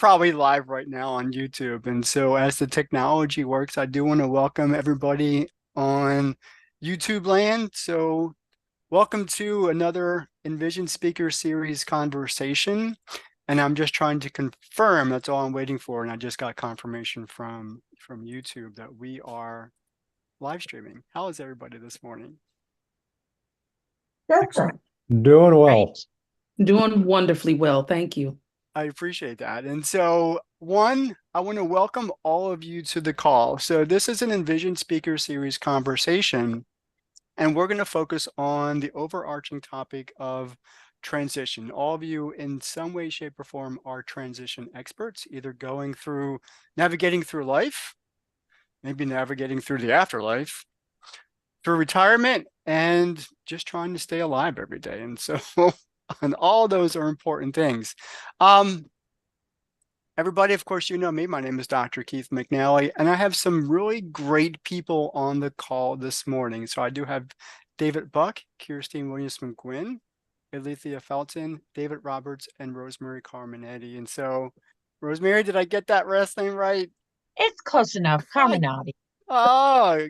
probably live right now on YouTube. And so, as the technology works, I do want to welcome everybody on YouTube land. So, welcome to another Envision Speaker Series conversation. And I'm just trying to confirm, that's all I'm waiting for. And I just got confirmation from YouTube that we are live streaming. How is everybody this morning? Good. Excellent. Doing well. Doing wonderfully well. Thank you. I appreciate that. And so, one, I want to welcome all of you to the call. So, this is an Envision Speaker Series conversation, and we're going to focus on the overarching topic of transition. All of you, in some way, shape, or form, are transition experts, either navigating through life, maybe navigating through the afterlife, through retirement, and just trying to stay alive every day. And so, and all those are important things. Everybody, of course, you know me. My name is Dr. Keith McNally, and I have some really great people on the call this morning. So I do have David Buck, Kirstine Williams-McGuinn, Alethea Felton, David Roberts, and Rosemary Carminetti. And so, Rosemary, did I get that last name right? It's close enough. Carminati. Oh,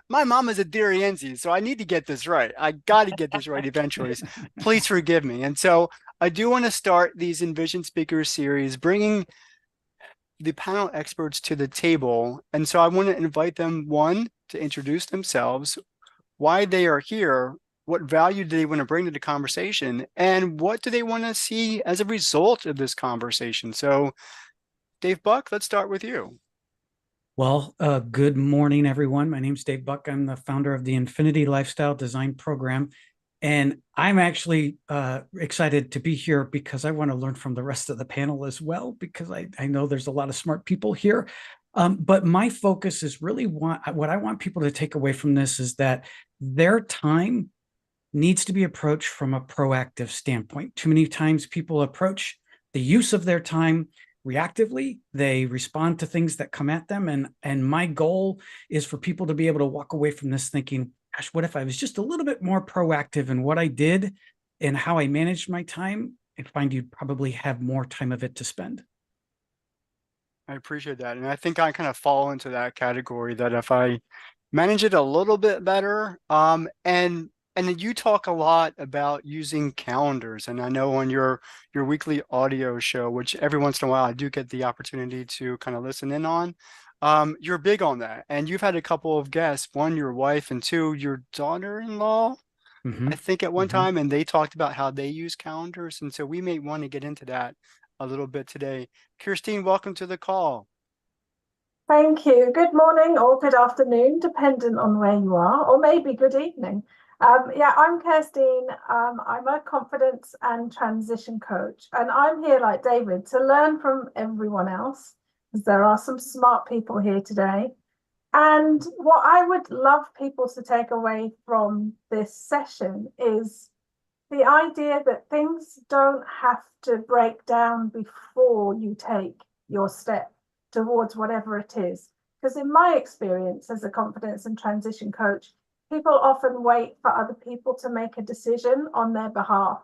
my mom is a Dirienzi, so I need to get this right. I got to get this right eventually. Please forgive me. And so I do want to start these Envision Speakers series, bringing the panel experts to the table. And so I want to invite them, one, to introduce themselves, why they are here, what value do they want to bring to the conversation, and what do they want to see as a result of this conversation. So Dave Buck, let's start with you. Well, good morning, everyone. My name's Dave Buck. I'm the founder of the Infinity Lifestyle Design Program. And I'm actually excited to be here because I want to learn from the rest of the panel as well, because I know there's a lot of smart people here. But my focus is really what I want people to take away from this is that their time needs to be approached from a proactive standpoint. Too many times people approach the use of their time reactively. They respond to things that come at them. And my goal is for people to be able to walk away from this thinking, gosh, what if I was just a little bit more proactive in what I did and how I managed my time? I find you'd probably have more time of it to spend. I appreciate that. And I think I kind of fall into that category that if I manage it a little bit better, and then you talk a lot about using calendars. And I know on your weekly audio show, which every once in a while I do get the opportunity to kind of listen in on, you're big on that. And you've had a couple of guests, one, your wife, and two, your daughter-in-law, I think at one time, and they talked about how they use calendars. And so we may want to get into that a little bit today. Kirstine, welcome to the call. Thank you. Good morning or good afternoon, dependent on where you are, or maybe good evening. I'm Kirstine. I'm a confidence and transition coach, and I'm here, like David, to learn from everyone else, because there are some smart people here today. And what I would love people to take away from this session is the idea that things don't have to break down before you take your step towards whatever it is. Because in my experience as a confidence and transition coach, people often wait for other people to make a decision on their behalf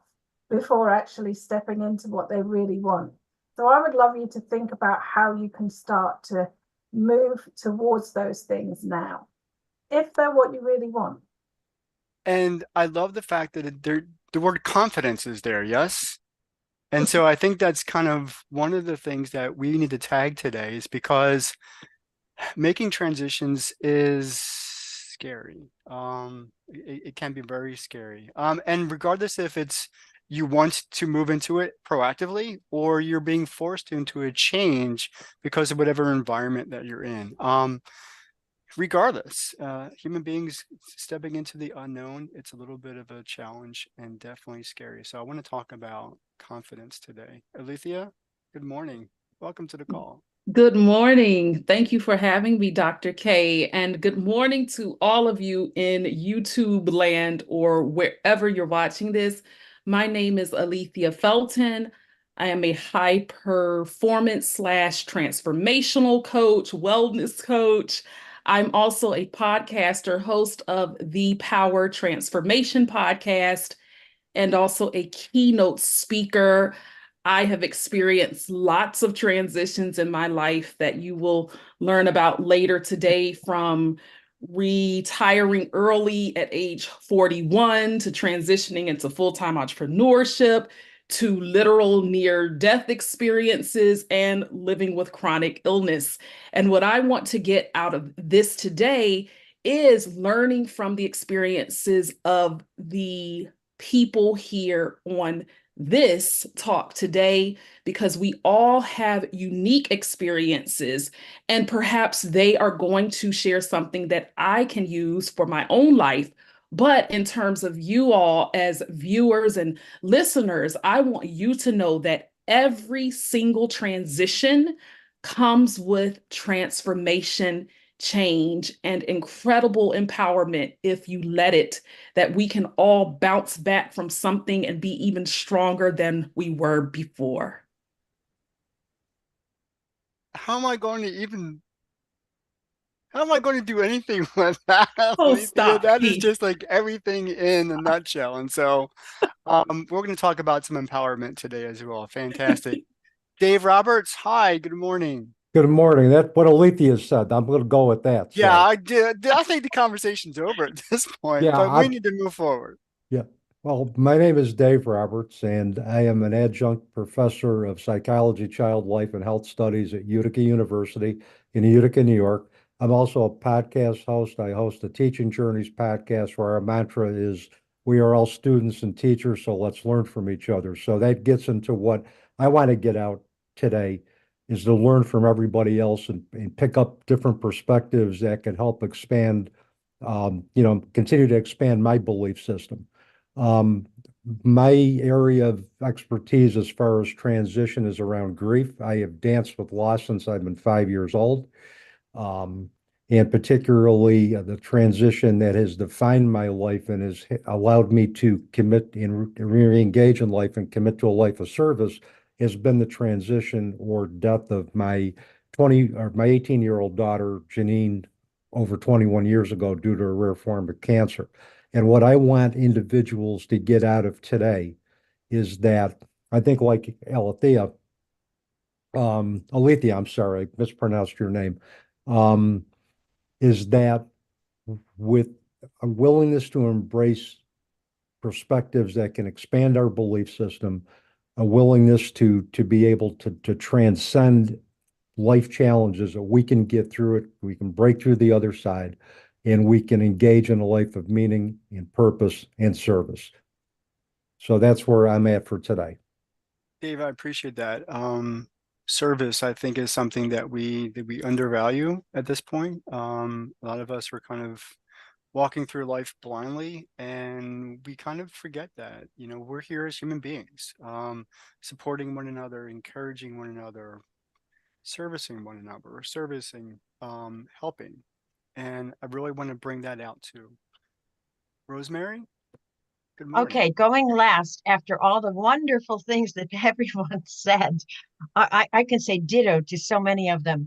before actually stepping into what they really want. So I would love you to think about how you can start to move towards those things now, if they're what you really want. And I love the fact that the word confidence is there, yes? And so I think that's kind of one of the things that we need to tag today, is because making transitions is scary. It can be very scary. And regardless if it's you want to move into it proactively or you're being forced into a change because of whatever environment that you're in. Regardless, human beings stepping into the unknown, it's a little bit of a challenge and definitely scary. So I want to talk about confidence today. Alethea, good morning. Welcome to the call. Good morning. Thank you for having me, Dr. K. And good morning to all of you in YouTube land or wherever you're watching this. My name is Alethea Felton. I am a high performance / transformational coach, wellness coach. I'm also a podcaster, host of the Power Transformation podcast, and also a keynote speaker. I have experienced lots of transitions in my life that you will learn about later today, from retiring early at age 41 to transitioning into full-time entrepreneurship to literal near-death experiences and living with chronic illness. And what I want to get out of this today is learning from the experiences of the people here on this talk today, because we all have unique experiences, and perhaps they are going to share something that I can use for my own life. But in terms of you all as viewers and listeners, I want you to know that every single transition comes with transformation, change, and incredible empowerment if you let it, that we can all bounce back from something and be even stronger than we were before. How am I going to even How am I going to do anything with that, Oh, Alethea? stop, That is Keith. just like everything in a nutshell. And so, we're going to talk about some empowerment today as well. Fantastic. Dave Roberts, hi, good morning. Good morning. That's what Alethea said. I'm going to go with that. Yeah, So, I did. I think the conversation's over at this point, yeah, but we need to move forward. yeah. Well, my name is Dave Roberts, and I am an adjunct professor of psychology, child life, and health studies at Utica University in Utica, New York. I'm also a podcast host. I host the Teaching Journeys podcast, where our mantra is we are all students and teachers, so let's learn from each other. So that gets into what I want to get out today is to learn from everybody else and pick up different perspectives that can help expand, continue to expand my belief system. Um, my area of expertise as far as transition is around grief. I have danced with loss since I've been 5 years old. Um, and particularly the transition that has defined my life and has allowed me to commit and re-engage in life and commit to a life of service has been the transition or death of my 18-year-old daughter, Janine, over 21 years ago due to a rare form of cancer. And what I want individuals to get out of today is that I think, like Alethea, I'm sorry, I mispronounced your name, um, is that with a willingness to embrace perspectives that can expand our belief system, a willingness to be able to transcend life challenges, that we can get through it, we can break through the other side, and we can engage in a life of meaning and purpose and service. So that's where I'm at for today. Dave, I appreciate that. Service, I think, is something that we undervalue at this point. A lot of us were kind of walking through life blindly, and we kind of forget that, we're here as human beings, supporting one another, encouraging one another, servicing one another, or servicing, helping. And I really want to bring that out too. Rosemary, good morning. Okay, going last after all the wonderful things that everyone said. I can say ditto to so many of them.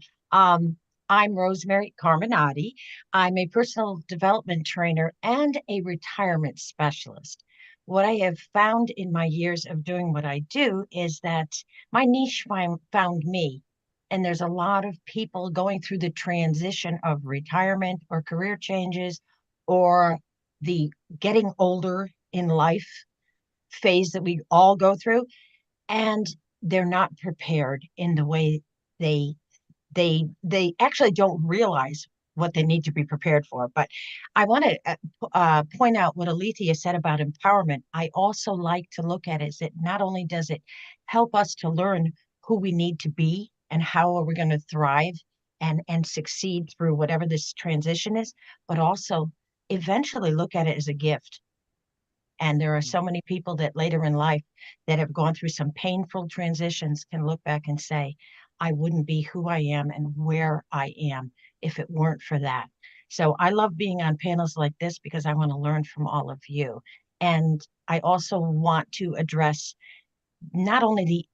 I'm Rosemary Carminati. I'm a personal development trainer and a retirement specialist. What I have found in my years of doing what I do is that my niche found me. And there's a lot of people going through the transition of retirement or career changes or the getting older in life phase that we all go through, and they're not prepared in the way they they actually don't realize what they need to be prepared for. But I want to point out what Alethea said about empowerment. I also like to look at it is that not only does it help us to learn who we need to be and how are we going to thrive and succeed through whatever this transition is, but also eventually look at it as a gift. And there are so many people that later in life that have gone through some painful transitions can look back and say, I wouldn't be who I am and where I am if it weren't for that. So I love being on panels like this because I want to learn from all of you. And I also want to address not only the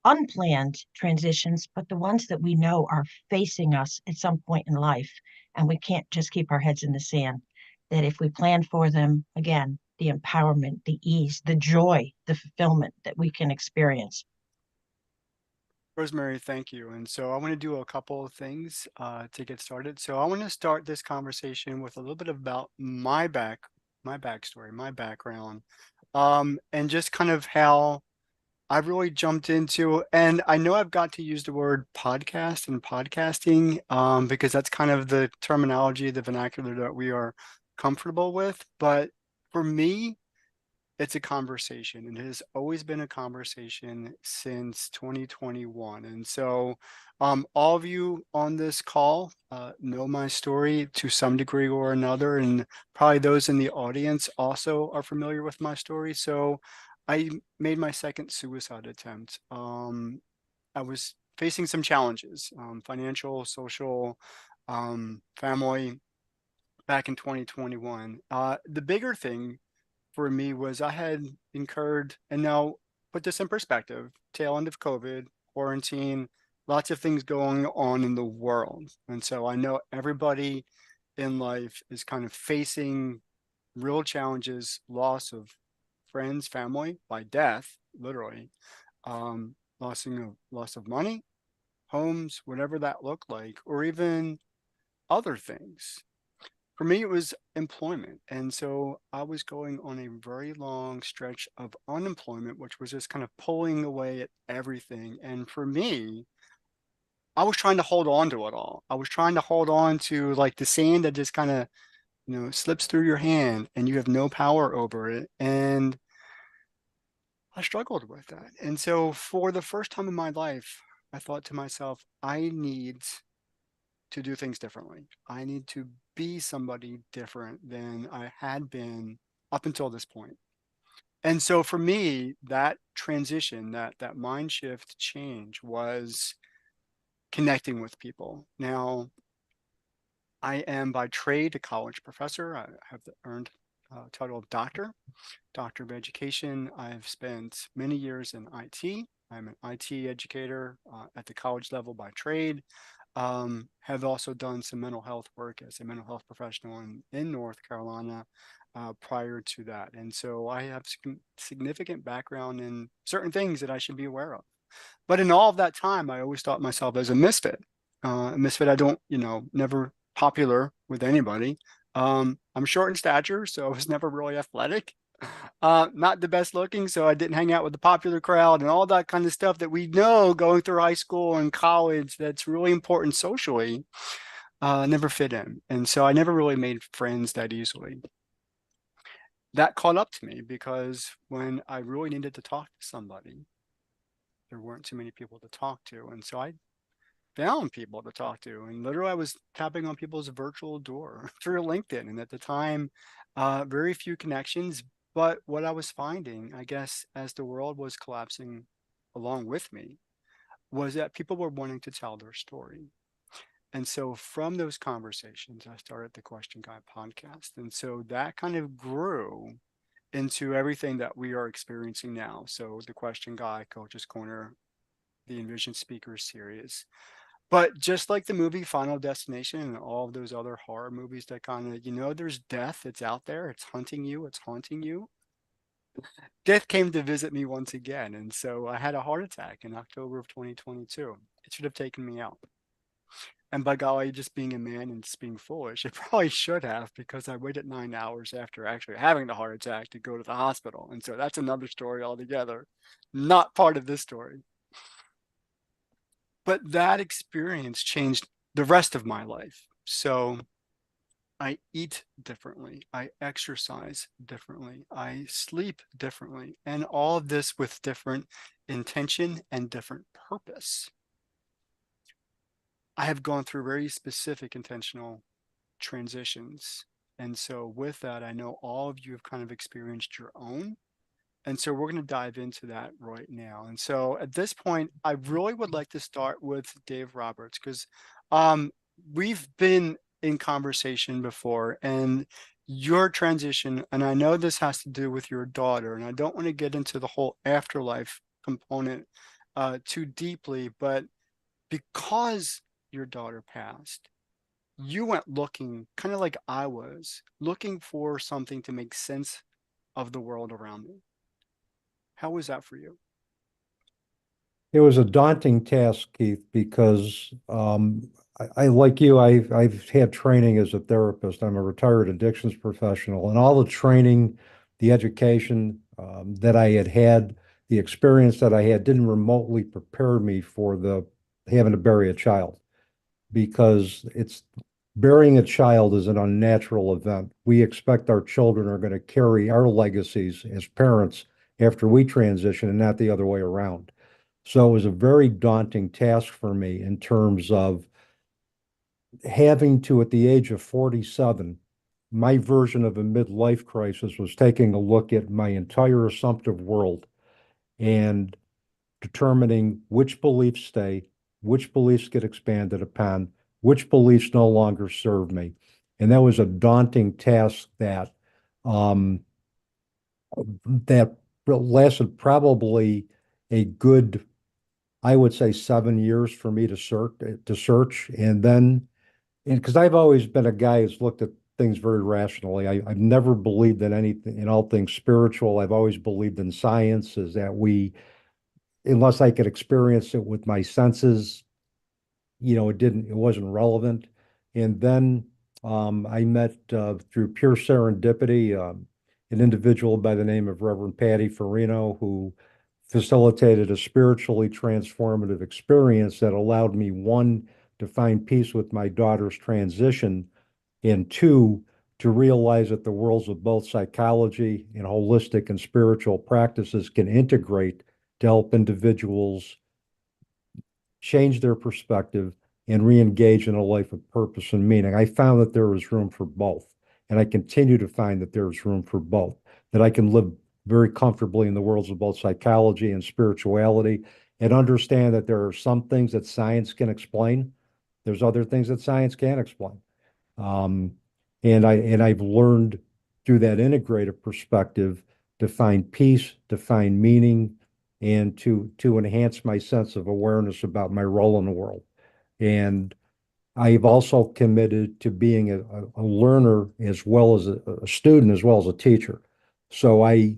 unplanned transitions, but the ones that we know are facing us at some point in life. And we can't just keep our heads in the sand. That if we plan for them, again, the empowerment, the ease, the joy, the fulfillment that we can experience. Rosemary, thank you. And so I want to do a couple of things to get started. So I want to start this conversation with a little bit about my backstory, my background, and just kind of how I've really jumped into, and I know I've got to use the word podcast and podcasting, because that's kind of the terminology, the vernacular that we are comfortable with. But for me, it's a conversation, and it has always been a conversation since 2021. And so, all of you on this call know my story to some degree or another, and probably those in the audience also are familiar with my story. So, I made my second suicide attempt. I was facing some challenges, financial, social, family, back in 2021. The bigger thing for me was I had incurred, and now put this in perspective, tail end of COVID, quarantine, lots of things going on in the world. And so I know everybody in life is kind of facing real challenges, loss of friends, family by death, literally, loss of money, homes, whatever that looked like, or even other things. For me, it was employment. And so I was going on a very long stretch of unemployment, which was just kind of pulling away at everything. And for me, I was trying to hold on to it all. I was trying to hold on to like the sand that just kind of, slips through your hand and you have no power over it. And I struggled with that. And so for the first time in my life, I thought to myself, I need to do things differently. I need to be somebody different than I had been up until this point. And so for me, that transition, that mind shift change was connecting with people. Now, I am by trade a college professor. I have the earned title of doctor of education. I've spent many years in IT. I'm an IT educator at the college level by trade. Have also done some mental health work as a mental health professional in North Carolina prior to that. And so I have significant background in certain things that I should be aware of. But in all of that time, I always thought myself as a misfit. A misfit, I don't, never popular with anybody. I'm short in stature, so I was never really athletic. Not the best looking, so I didn't hang out with the popular crowd and all that kind of stuff that we know going through high school and college that's really important socially. Never fit in. And so I never really made friends that easily. That caught up to me because when I really needed to talk to somebody, there weren't too many people to talk to. And so I found people to talk to. And literally, I was tapping on people's virtual door through LinkedIn. And at the time, very few connections. But what I was finding, I guess, as the world was collapsing along with me, was that people were wanting to tell their story. And so from those conversations, I started the Question Guy podcast. And so that kind of grew into everything that we are experiencing now. So the Question Guy, Coach's Corner, the Envision Speakers series. But just like the movie Final Destination and all of those other horror movies that kind of, there's death, it's out there, it's hunting you, it's haunting you. Death came to visit me once again. And so I had a heart attack in October of 2022. It should have taken me out. And by golly, just being a man and just being foolish, it probably should have because I waited 9 hours after actually having the heart attack to go to the hospital. And so that's another story altogether, not part of this story. But that experience changed the rest of my life. So I eat differently. I exercise differently. I sleep differently. And all of this with different intention and different purpose. I have gone through very specific intentional transitions. And so with that, I know all of you have kind of experienced your own. And so we're going to dive into that right now. And so at this point, I really would like to start with Dave Roberts because we've been in conversation before and your transition, and I know this has to do with your daughter, and I don't want to get into the whole afterlife component too deeply, but because your daughter passed, you went looking kind of like I was looking for something to make sense of the world around me. How was that for you? It was a daunting task, Keith, because I like you, I've had training as a therapist. I'm a retired addictions professional, and all the training, the education that I had, the experience that I had, didn't remotely prepare me for the having to bury a child, because it's burying a child is an unnatural event. We expect our children are going to carry our legacies as parents after we transition, and not the other way around. So it was a very daunting task for me in terms of having to, at the age of 47, my version of a midlife crisis was taking a look at my entire assumptive world and determining which beliefs stay, which beliefs get expanded upon, which beliefs no longer serve me. And that was a daunting task um, that lasted probably a good, I would say, 7 years for me to search. And because I've always been a guy who's looked at things very rationally. I've never believed in anything, in all things spiritual. I've always believed in science, is that unless I could experience it with my senses, it wasn't relevant. And then I met, through pure serendipity, an individual by the name of Reverend Patty Farino, who facilitated a spiritually transformative experience that allowed me, one, to find peace with my daughter's transition, and two, to realize that the worlds of both psychology and holistic and spiritual practices can integrate to help individuals change their perspective and re-engage in a life of purpose and meaning. I found that there was room for both, and I continue to find that there's room for both, that I can live very comfortably in the worlds of both psychology and spirituality, and understand that there are some things that science can explain. There's other things that science can't explain. Um, and I've learned through that integrative perspective to find peace, to find meaning, and to enhance my sense of awareness about my role in the world. And I've also committed to being a learner as well as a student, as well as a teacher. So I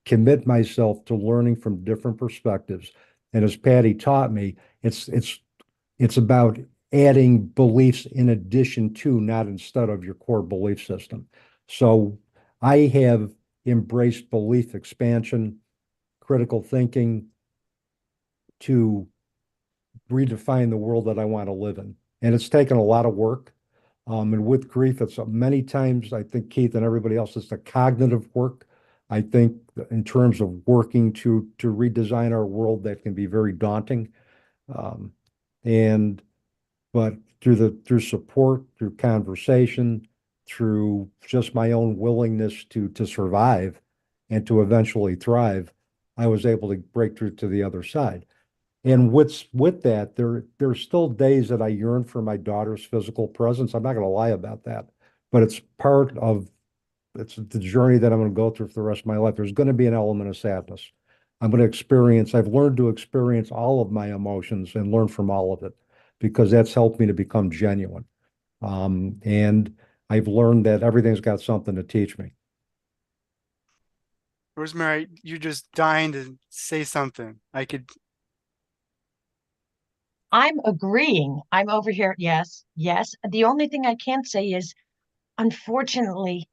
commit myself to learning from different perspectives. And as Patty taught me, it's about adding beliefs in addition to, not instead of, your core belief system. So I have embraced belief expansion, critical thinking, to redefine the world that I want to live in. And it's taken a lot of work. And with grief, it's many times, I think, Keith and everybody else, it's the cognitive work. I think in terms of working to redesign our world, that can be very daunting. Um, and but through support, through conversation, through just my own willingness to survive and to eventually thrive, I was able to break through to the other side. And with that, there's still days that I yearn for my daughter's physical presence. I'm not going to lie about that, but it's the journey that I'm going to go through for the rest of my life. There's going to be an element of sadness. I've learned to experience all of my emotions and learn from all of it, because that's helped me to become genuine. And I've learned that everything's got something to teach me. Rosemary, you're just dying to say something. I could. I'm agreeing. I'm over here. Yes, yes. The only thing I can't say is, unfortunately,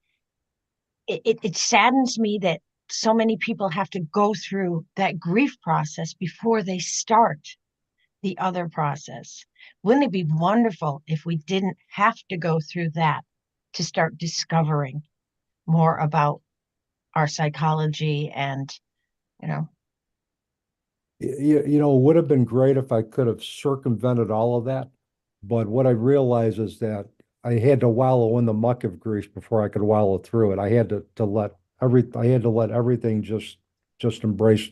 it saddens me that so many people have to go through that grief process before they start the other process. Wouldn't it be wonderful if we didn't have to go through that to start discovering more about our psychology and, you know, It would have been great if I could have circumvented all of that. But what I realized is that I had to wallow in the muck of grief before I could wallow through it. I had to let everything just embrace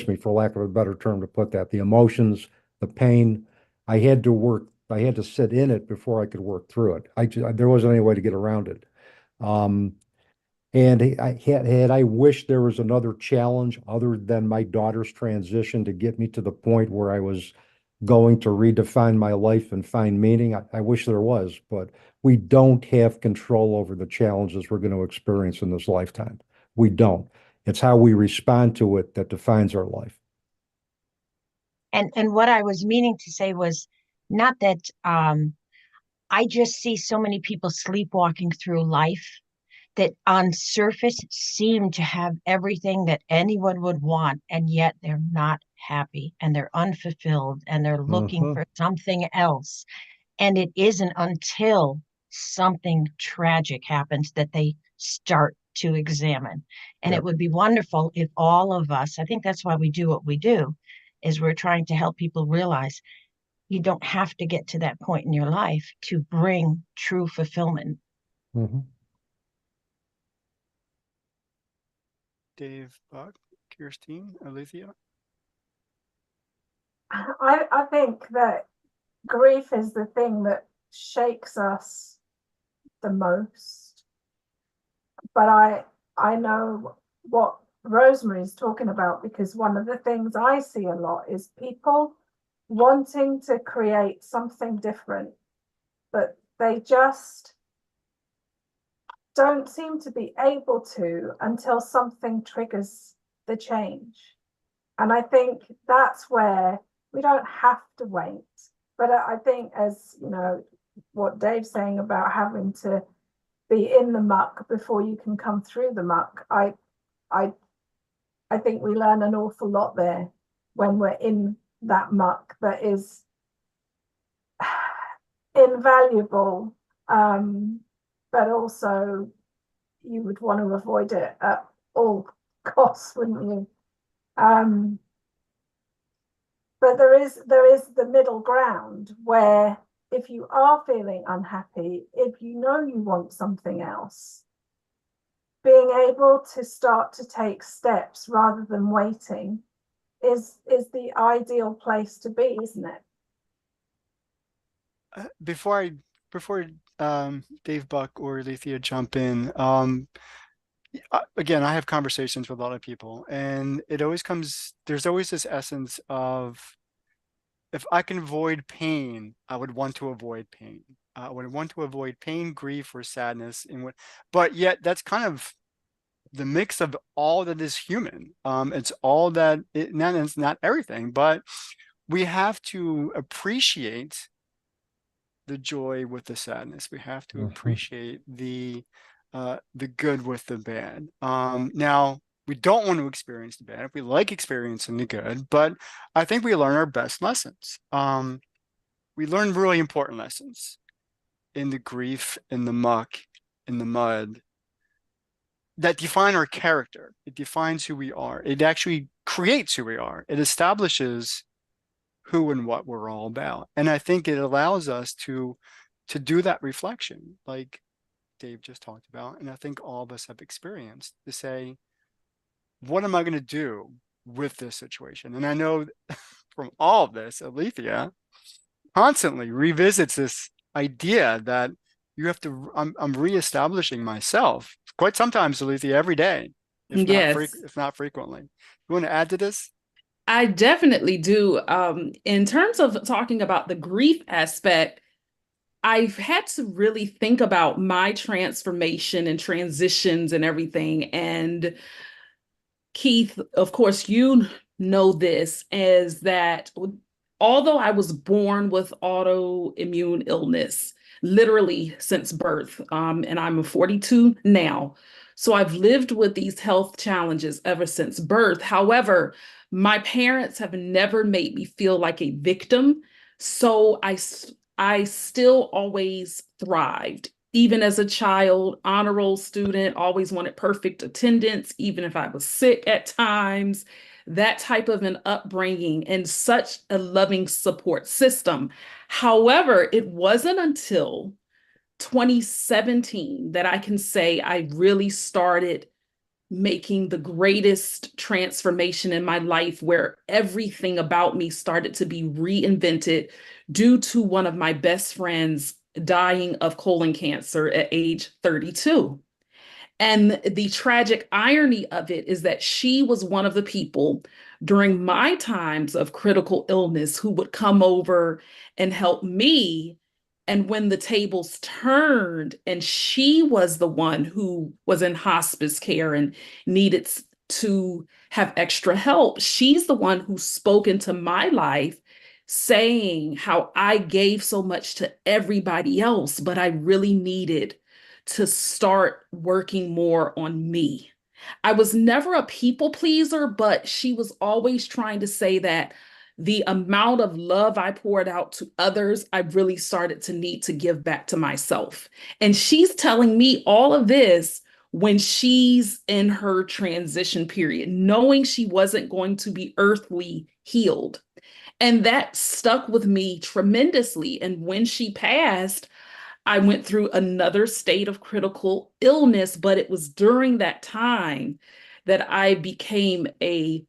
me, for lack of a better term to put that. The emotions, the pain, I had to sit in it before I could work through it. There wasn't any way to get around it. Um, and had I wished there was another challenge other than my daughter's transition to get me to the point where I was going to redefine my life and find meaning. I wish there was, but we don't have control over the challenges we're going to experience in this lifetime. We don't. It's how we respond to it that defines our life. And what I was meaning to say was not that I just see so many people sleepwalking through life that on surface seem to have everything that anyone would want, and yet they're not happy and they're unfulfilled and they're looking Uh-huh. for something else. And it isn't until something tragic happens that they start to examine. And it Yep. would be wonderful if all of us, I think that's why we do what we do, is we're trying to help people realize you don't have to get to that point in your life to bring true fulfillment. Mhm. Dave, Buck, Kirstine, Alethea. I think that grief is the thing that shakes us the most. But I know what Rosemary's talking about, because one of the things I see a lot is people wanting to create something different, but they just don't seem to be able to until something triggers the change. And I think that's where we don't have to wait. But I think, as you know, what Dave's saying about having to be in the muck before you can come through the muck, I I think we learn an awful lot there when we're in that muck that is invaluable, but also you would want to avoid it at all costs, wouldn't you? Um, but there is the middle ground where if you are feeling unhappy, if you know you want something else, being able to start to take steps rather than waiting is the ideal place to be, isn't it? Before Dave, Buck, or Alethea jump in, again, I have conversations with a lot of people, and there's always this essence of, if I can avoid pain, I would want to avoid pain. I would want to avoid pain, grief, or sadness, but yet that's kind of the mix of all that is human. It's all that it's not everything, but we have to appreciate the joy with the sadness. We have to Mhm. appreciate the good with the bad. Now we don't want to experience the bad. We like experiencing the good, but I think we learn our best lessons. We learn really important lessons in the grief, in the muck, in the mud, that define our character. It defines who we are. It actually creates who we are. It establishes who and what we're all about. And I think it allows us to do that reflection, like Dave just talked about, and I think all of us have experienced, to say, what am I going to do with this situation? And I know from all of this, Alethea constantly revisits this idea that you have to, I'm reestablishing myself quite sometimes, Alethea, every day, Yes. if not frequently. You want to add to this? I definitely do. In terms of talking about the grief aspect, I've had to really think about my transformation and transitions and everything. And Keith, of course, you know this, is that although I was born with autoimmune illness, literally since birth, and I'm 42 now. So I've lived with these health challenges ever since birth. However, my parents have never made me feel like a victim. So I still always thrived. Even as a child, honor roll student, always wanted perfect attendance, even if I was sick at times, that type of an upbringing and such a loving support system. However, it wasn't until 2017 that I can say I really started making the greatest transformation in my life, where everything about me started to be reinvented due to one of my best friends dying of colon cancer at age 32. And the tragic irony of it is that she was one of the people during my times of critical illness who would come over and help me. And when the tables turned and she was the one who was in hospice care and needed to have extra help. She's the one who spoke into my life, saying how I gave so much to everybody else, but I really needed to start working more on me. I was never a people pleaser, but she was always trying to say that the amount of love I poured out to others, I really started to need to give back to myself. And she's telling me all of this when she's in her transition period, knowing she wasn't going to be earthly healed. And that stuck with me tremendously. And when she passed, I went through another state of critical illness, but it was during that time that I became a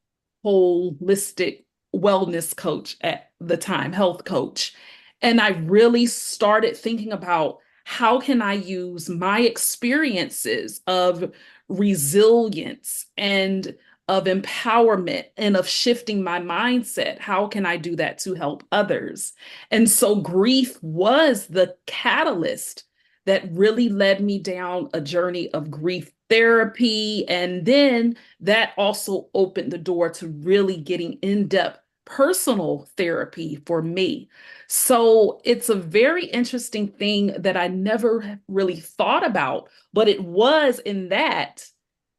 holistic wellness coach at the time, health coach. And I really started thinking about how can I use my experiences of resilience and of empowerment and of shifting my mindset? How can I do that to help others? And so grief was the catalyst that really led me down a journey of grief therapy. And then that also opened the door to really getting in-depth personal therapy for me. So it's a very interesting thing that I never really thought about, but it was in that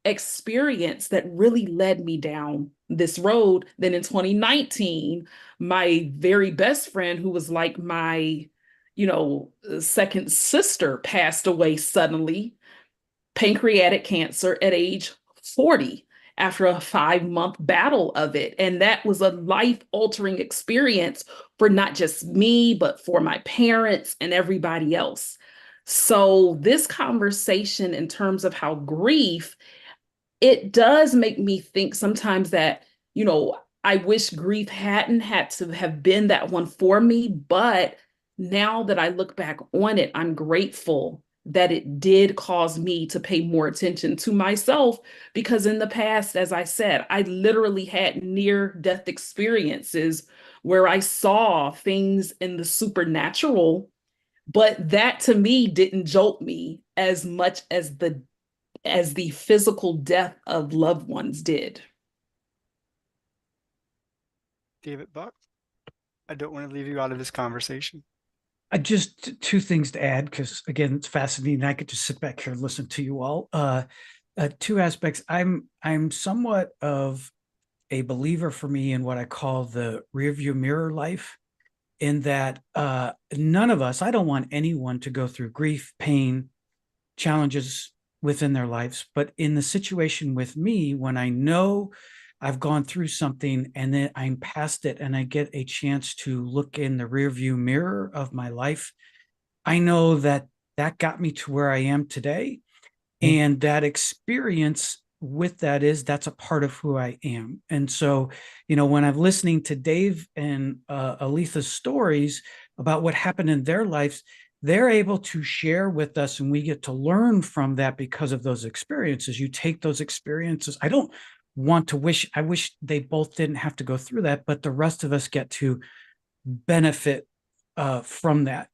experience that really led me down this road. Then in 2019, my very best friend, who was like my, second sister, passed away suddenly, pancreatic cancer at age 40 after a 5-month battle of it. And that was a life altering experience for not just me, but for my parents and everybody else. So, this conversation in terms of how grief, it does make me think sometimes that, I wish grief hadn't had to have been that one for me. But now that I look back on it, I'm grateful that it did cause me to pay more attention to myself, because in the past, as I said, I literally had near death experiences where I saw things in the supernatural, but that to me didn't jolt me as much as the physical death of loved ones did. David Buck, I don't want to leave you out of this conversation. I just two things to add, because again, it's fascinating. I could just sit back here and listen to you all. Two aspects. I'm somewhat of a believer for me in what I call the rearview mirror life, in that none of us, I don't want anyone to go through grief, pain, challenges within their lives. But in the situation with me, when I know I've gone through something and then I'm past it and I get a chance to look in the rearview mirror of my life, I know that that got me to where I am today. And that experience with that is that's a part of who I am. And so, when I'm listening to Dave and Aletha's stories about what happened in their lives, they're able to share with us and we get to learn from that because of those experiences. You take those experiences. I don't want to I wish they both didn't have to go through that, but the rest of us get to benefit from that.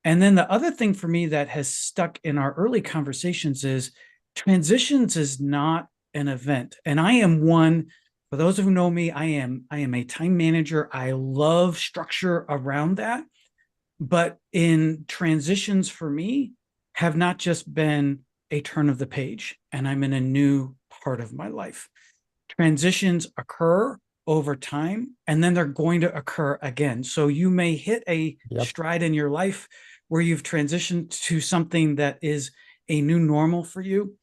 And then the other thing for me that has stuck in our early conversations is transitions is not an event. And I am one, for those who know me, I am a time manager. I love structure around that. But in transitions for me have not just been a turn of the page and I'm in a new part of my life. Transitions occur over time and then they're going to occur again. So you may hit a stride in your life where you've transitioned to something that is a new normal for you.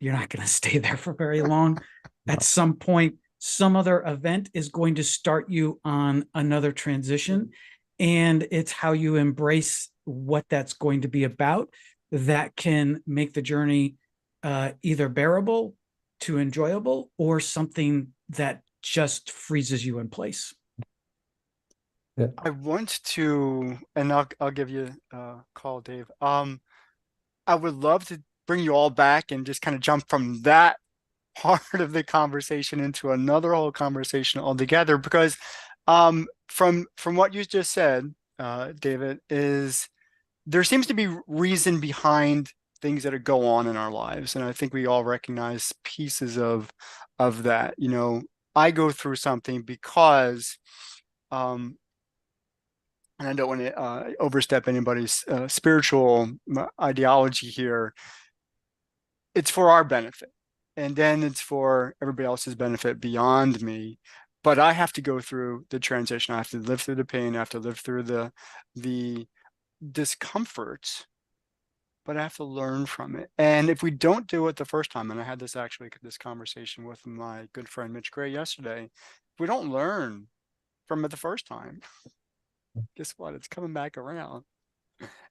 You're not going to stay there for very long. No. At some point, some other event is going to start you on another transition. And it's how you embrace what that's going to be about that can make the journey either bearable to enjoyable or something that just freezes you in place. Yeah. I want to, and I'll give you a call, Dave. I would love to bring you all back and just kind of jump from that part of the conversation into another whole conversation altogether, because from what you just said, David, is there seems to be reason behind things that go on in our lives, and I think we all recognize pieces of of that. I go through something because, and I don't want to overstep anybody's spiritual ideology here. It's for our benefit, and then it's for everybody else's benefit beyond me. But I have to go through the transition. I have to live through the pain. I have to live through the discomfort, but I have to learn from it. And if we don't do it the first time, and I had this conversation with my good friend Mitch Gray yesterday, if we don't learn from it the first time, guess what? It's coming back around,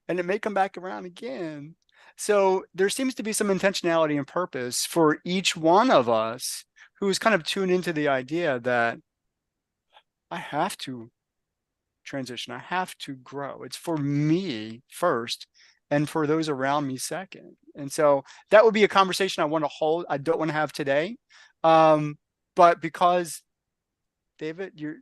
and it may come back around again. So there seems to be some intentionality and purpose for each one of us who's kind of tuned into the idea that I have to transition. I have to grow. It's for me first and for those around me second. And so that would be a conversation I want to hold. I don't want to have today. But because David, you're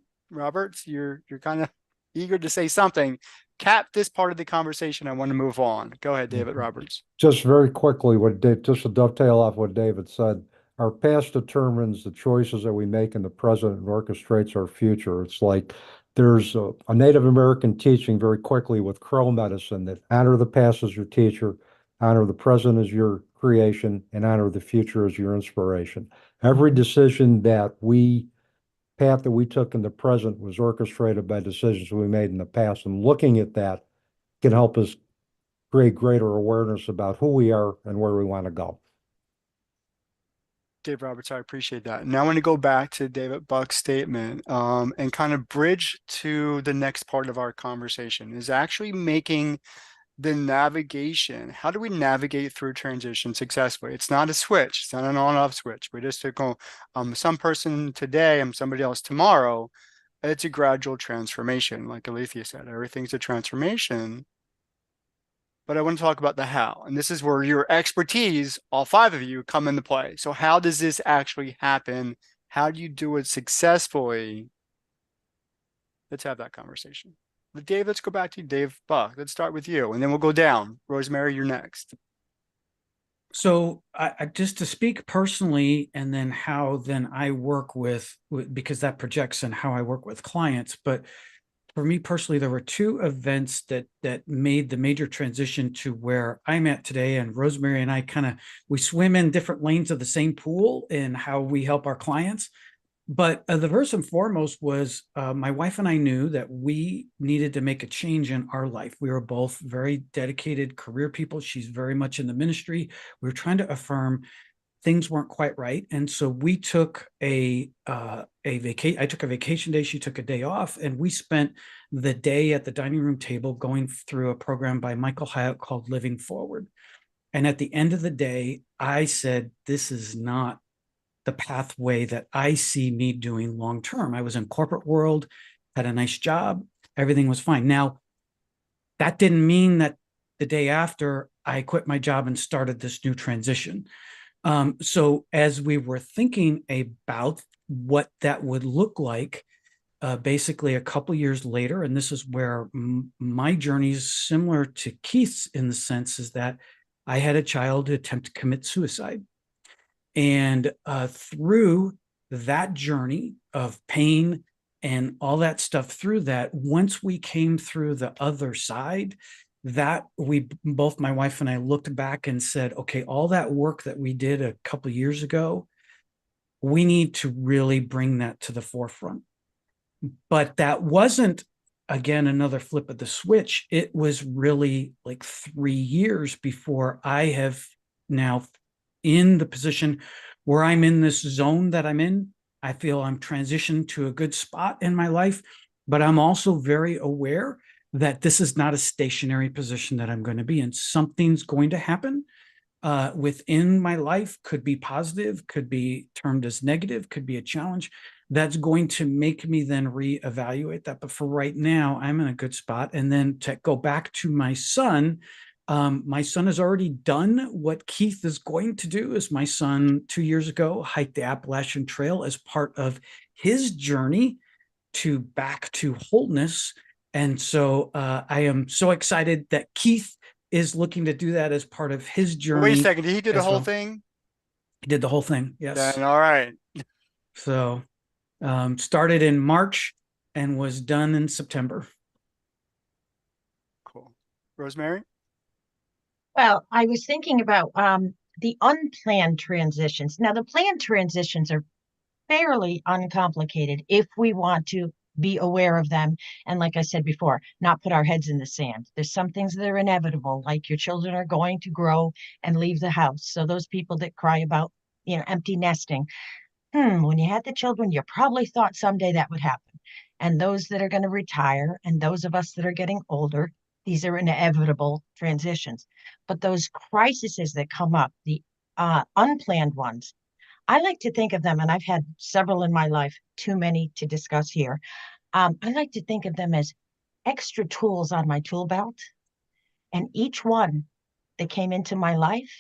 kind of eager to say something, cap this part of the conversation. I want to move on. Go ahead, David Roberts. Just very quickly, just to dovetail off what David said, our past determines the choices that we make in the present and orchestrates our future. It's like there's a Native American teaching very quickly with Crow medicine that honor the past as your teacher, honor the present as your creation, and honor the future as your inspiration. Every decision path that we took in the present was orchestrated by decisions we made in the past. And looking at that can help us create greater awareness about who we are and where we want to go. Dave Roberts, I appreciate that. Now I want to go back to David Buck's statement and kind of bridge to the next part of our conversation is actually making the navigation. How do we navigate through transition successfully? It's not a switch. It's not an on-off switch. We just go, some person today, I'm somebody else tomorrow. It's a gradual transformation. Like Alethea said, everything's a transformation. But I want to talk about the how. And this is where your expertise, all five of you, come into play. So how does this actually happen? How do you do it successfully? Let's have that conversation. Dave, let's go back to you, Dave Buck. Let's start with you, and then we'll go down. Rosemary, you're next. So I just to speak personally, and then how then I work with because that projects in how I work with clients. But for me personally, there were two events that made the major transition to where I'm at today. And Rosemary and I we swim in different lanes of the same pool in how we help our clients. But the first and foremost was my wife and I knew that we needed to make a change in our life. We were both very dedicated career people. She's very much in the ministry. We were trying to affirm things weren't quite right. And so we took I took a vacation day. She took a day off, and we spent the day at the dining room table going through a program by Michael Hyatt called Living Forward. And at the end of the day, I said, this is not the pathway that I see me doing long term. I was in corporate world, had a nice job, everything was fine. Now, that didn't mean that the day after I quit my job and started this new transition. So as we were thinking about what that would look like, basically a couple years later, and this is where my journey is similar to Keith's in the sense is that I had a child attempt to commit suicide. And through that journey of pain and all that stuff through that, once we came through the other side, that both my wife and I looked back and said, okay, all that work that we did a couple of years ago, we need to really bring that to the forefront. But that wasn't, again, another flip of the switch. It was really like 3 years before I have now in the position where I'm in this zone that I'm in. I feel I'm transitioned to a good spot in my life, but I'm also very aware that this is not a stationary position that I'm going to be in. Something's going to happen within my life, could be positive, could be termed as negative, could be a challenge that's going to make me then reevaluate that. But for right now, I'm in a good spot. And then to go back to my son has already done what Keith is going to do. Is my son 2 years ago hiked the Appalachian Trail as part of his journey to back to wholeness. And so I am so excited that Keith is looking to do that as part of his journey. Wait a second. Did he do the whole well. thing? I did the whole thing. Yes. Then all right. So started in March and was done in September. Cool. Rosemary? Well, I was thinking about the unplanned transitions. Now, the planned transitions are fairly uncomplicated if we want to be aware of them. And like I said before, not put our heads in the sand. There's some things that are inevitable, like your children are going to grow and leave the house. So those people that cry about, empty nesting, when you had the children, you probably thought someday that would happen. And those that are going to retire and those of us that are getting older, these are inevitable transitions. But those crises that come up, the unplanned ones, I like to think of them, and I've had several in my life, too many to discuss here. I like to think of them as extra tools on my tool belt, and each one that came into my life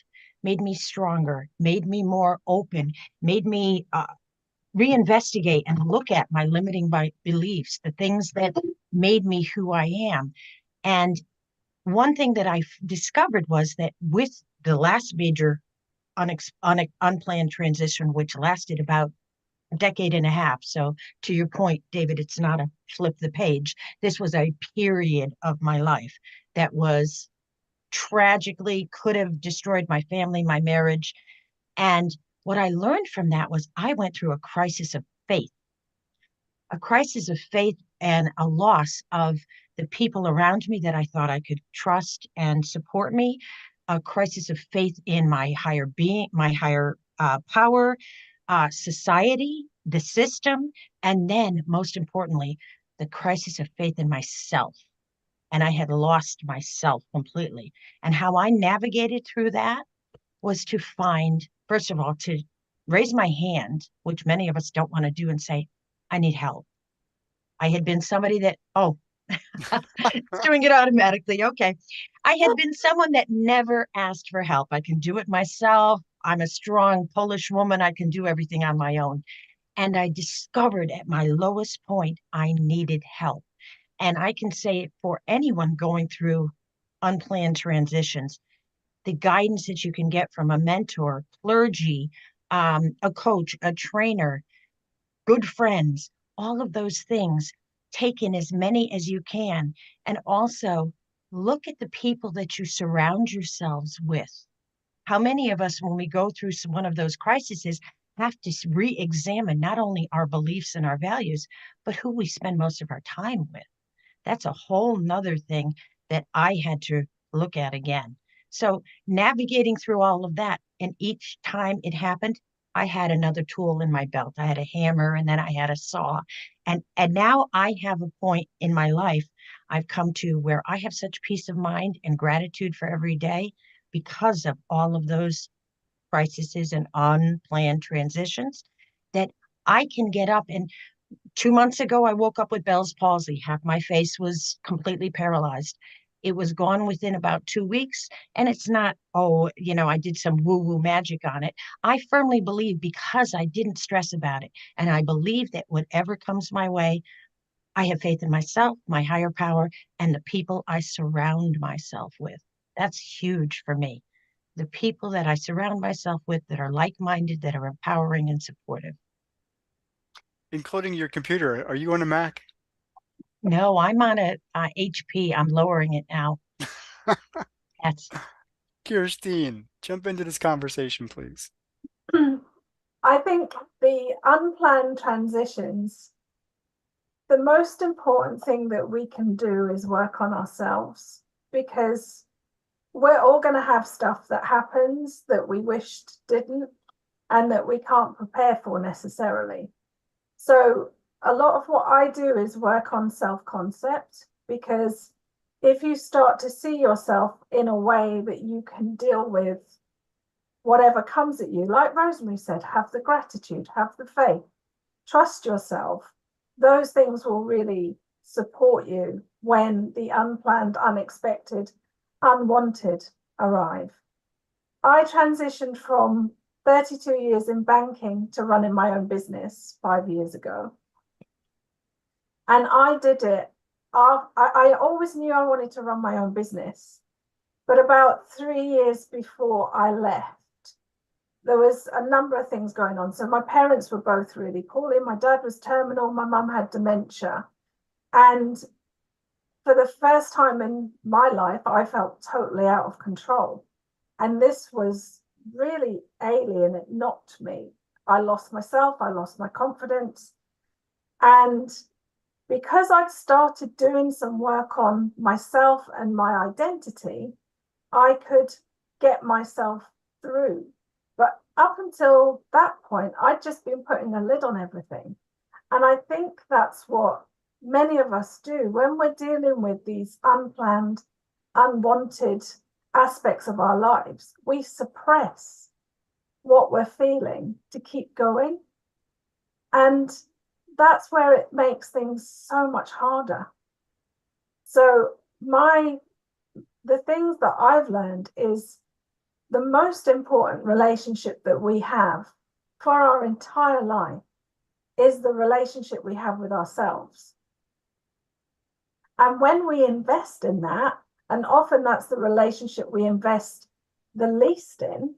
made me stronger, made me more open, made me reinvestigate and look at my limiting beliefs, the things that made me who I am. And one thing that I discovered was that with the last major unplanned transition, which lasted about a decade and a half. So, to your point, David, it's not a flip the page. This was a period of my life that was tragically could have destroyed my family, my marriage. And what I learned from that was I went through a crisis of faith and a loss of the people around me that I thought I could trust and support me, a crisis of faith in my higher being, my higher power, society, the system, and then most importantly, the crisis of faith in myself. And I had lost myself completely. And how I navigated through that was to find, first of all, to raise my hand, which many of us don't want to do, and say, I need help. I had been somebody that, it's doing it automatically. Okay. I had been someone that never asked for help. I can do it myself. I'm a strong Polish woman. I can do everything on my own. And I discovered at my lowest point, I needed help. And I can say for anyone going through unplanned transitions, the guidance that you can get from a mentor, clergy, a coach, a trainer, good friends, all of those things, take in as many as you can. And also look at the people that you surround yourselves with. How many of us, when we go through one of those crises, have to re-examine not only our beliefs and our values, but who we spend most of our time with? That's a whole nother thing that I had to look at again. So navigating through all of that, and each time it happened, I had another tool in my belt. I had a hammer and then I had a saw. And now I have a point in my life I've come to where I have such peace of mind and gratitude for every day because of all of those crises and unplanned transitions that I can get up and 2 months ago, I woke up with Bell's palsy. Half my face was completely paralyzed. It was gone within about 2 weeks. And it's not, I did some woo woo magic on it. I firmly believe because I didn't stress about it. And I believe that whatever comes my way, I have faith in myself, my higher power, and the people I surround myself with. That's huge for me. The people that I surround myself with that are like minded, that are empowering and supportive. Including your computer. Are you on a Mac? No, I'm on a HP. I'm lowering it now. That's Kirstine, jump into this conversation, please. I think the unplanned transitions, the most important thing that we can do is work on ourselves, because we're all going to have stuff that happens that we wished didn't and that we can't prepare for necessarily. So a lot of what I do is work on self-concept, because if you start to see yourself in a way that you can deal with whatever comes at you, like Rosemary said, have the gratitude, have the faith, trust yourself, those things will really support you when the unplanned, unexpected, unwanted arrive. I transitioned from 32 years in banking to running my own business 5 years ago. And I did it. I always knew I wanted to run my own business. But about 3 years before I left, there was a number of things going on. So my parents were both really poorly. My dad was terminal, my mum had dementia. And for the first time in my life, I felt totally out of control. And this was really alien. It knocked me. I lost myself, I lost my confidence. And because I'd started doing some work on myself and my identity, I could get myself through. But up until that point, I'd just been putting a lid on everything. And I think that's what many of us do when we're dealing with these unplanned, unwanted aspects of our lives. We suppress what we're feeling to keep going. And that's where it makes things so much harder. So the things that I've learned is the most important relationship that we have for our entire life is the relationship we have with ourselves. And when we invest in that, and often that's the relationship we invest the least in,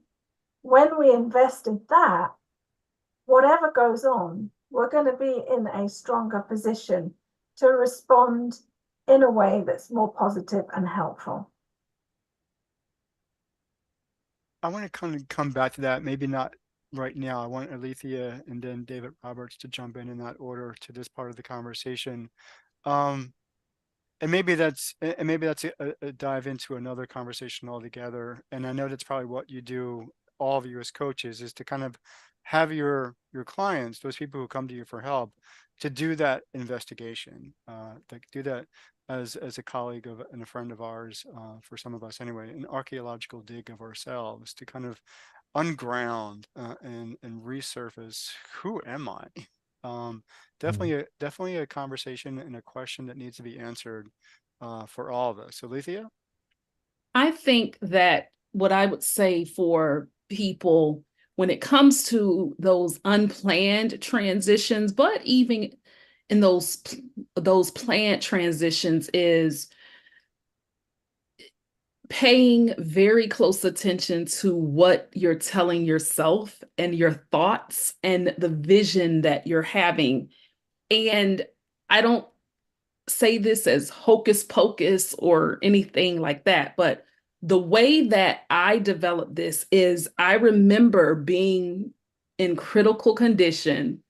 when we invest in that, whatever goes on, we're going to be in a stronger position to respond in a way that's more positive and helpful. I want to kind of come back to that, maybe not right now. I want Alethea and then David Roberts to jump in that order to this part of the conversation. And maybe that's a dive into another conversation altogether. And I know that's probably what you do, all of you as coaches, is to kind of have your clients, those people who come to you for help, to do that investigation, like do that as a colleague of and a friend of ours, for some of us anyway, an archaeological dig of ourselves to kind of unground and resurface, who am I? Definitely a conversation and a question that needs to be answered for all of us. Alethea? I think that what I would say for people when it comes to those unplanned transitions, but even in those planned transitions, is paying very close attention to what you're telling yourself and your thoughts and the vision that you're having. And I don't say this as hocus pocus or anything like that, but the way that I developed this is I remember being in critical condition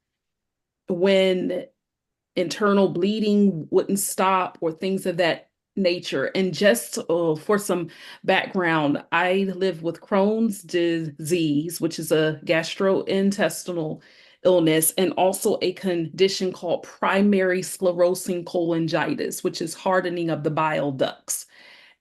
when internal bleeding wouldn't stop or things of that nature. And just for some background, I live with Crohn's disease, which is a gastrointestinal illness, and also a condition called primary sclerosing cholangitis, which is hardening of the bile ducts.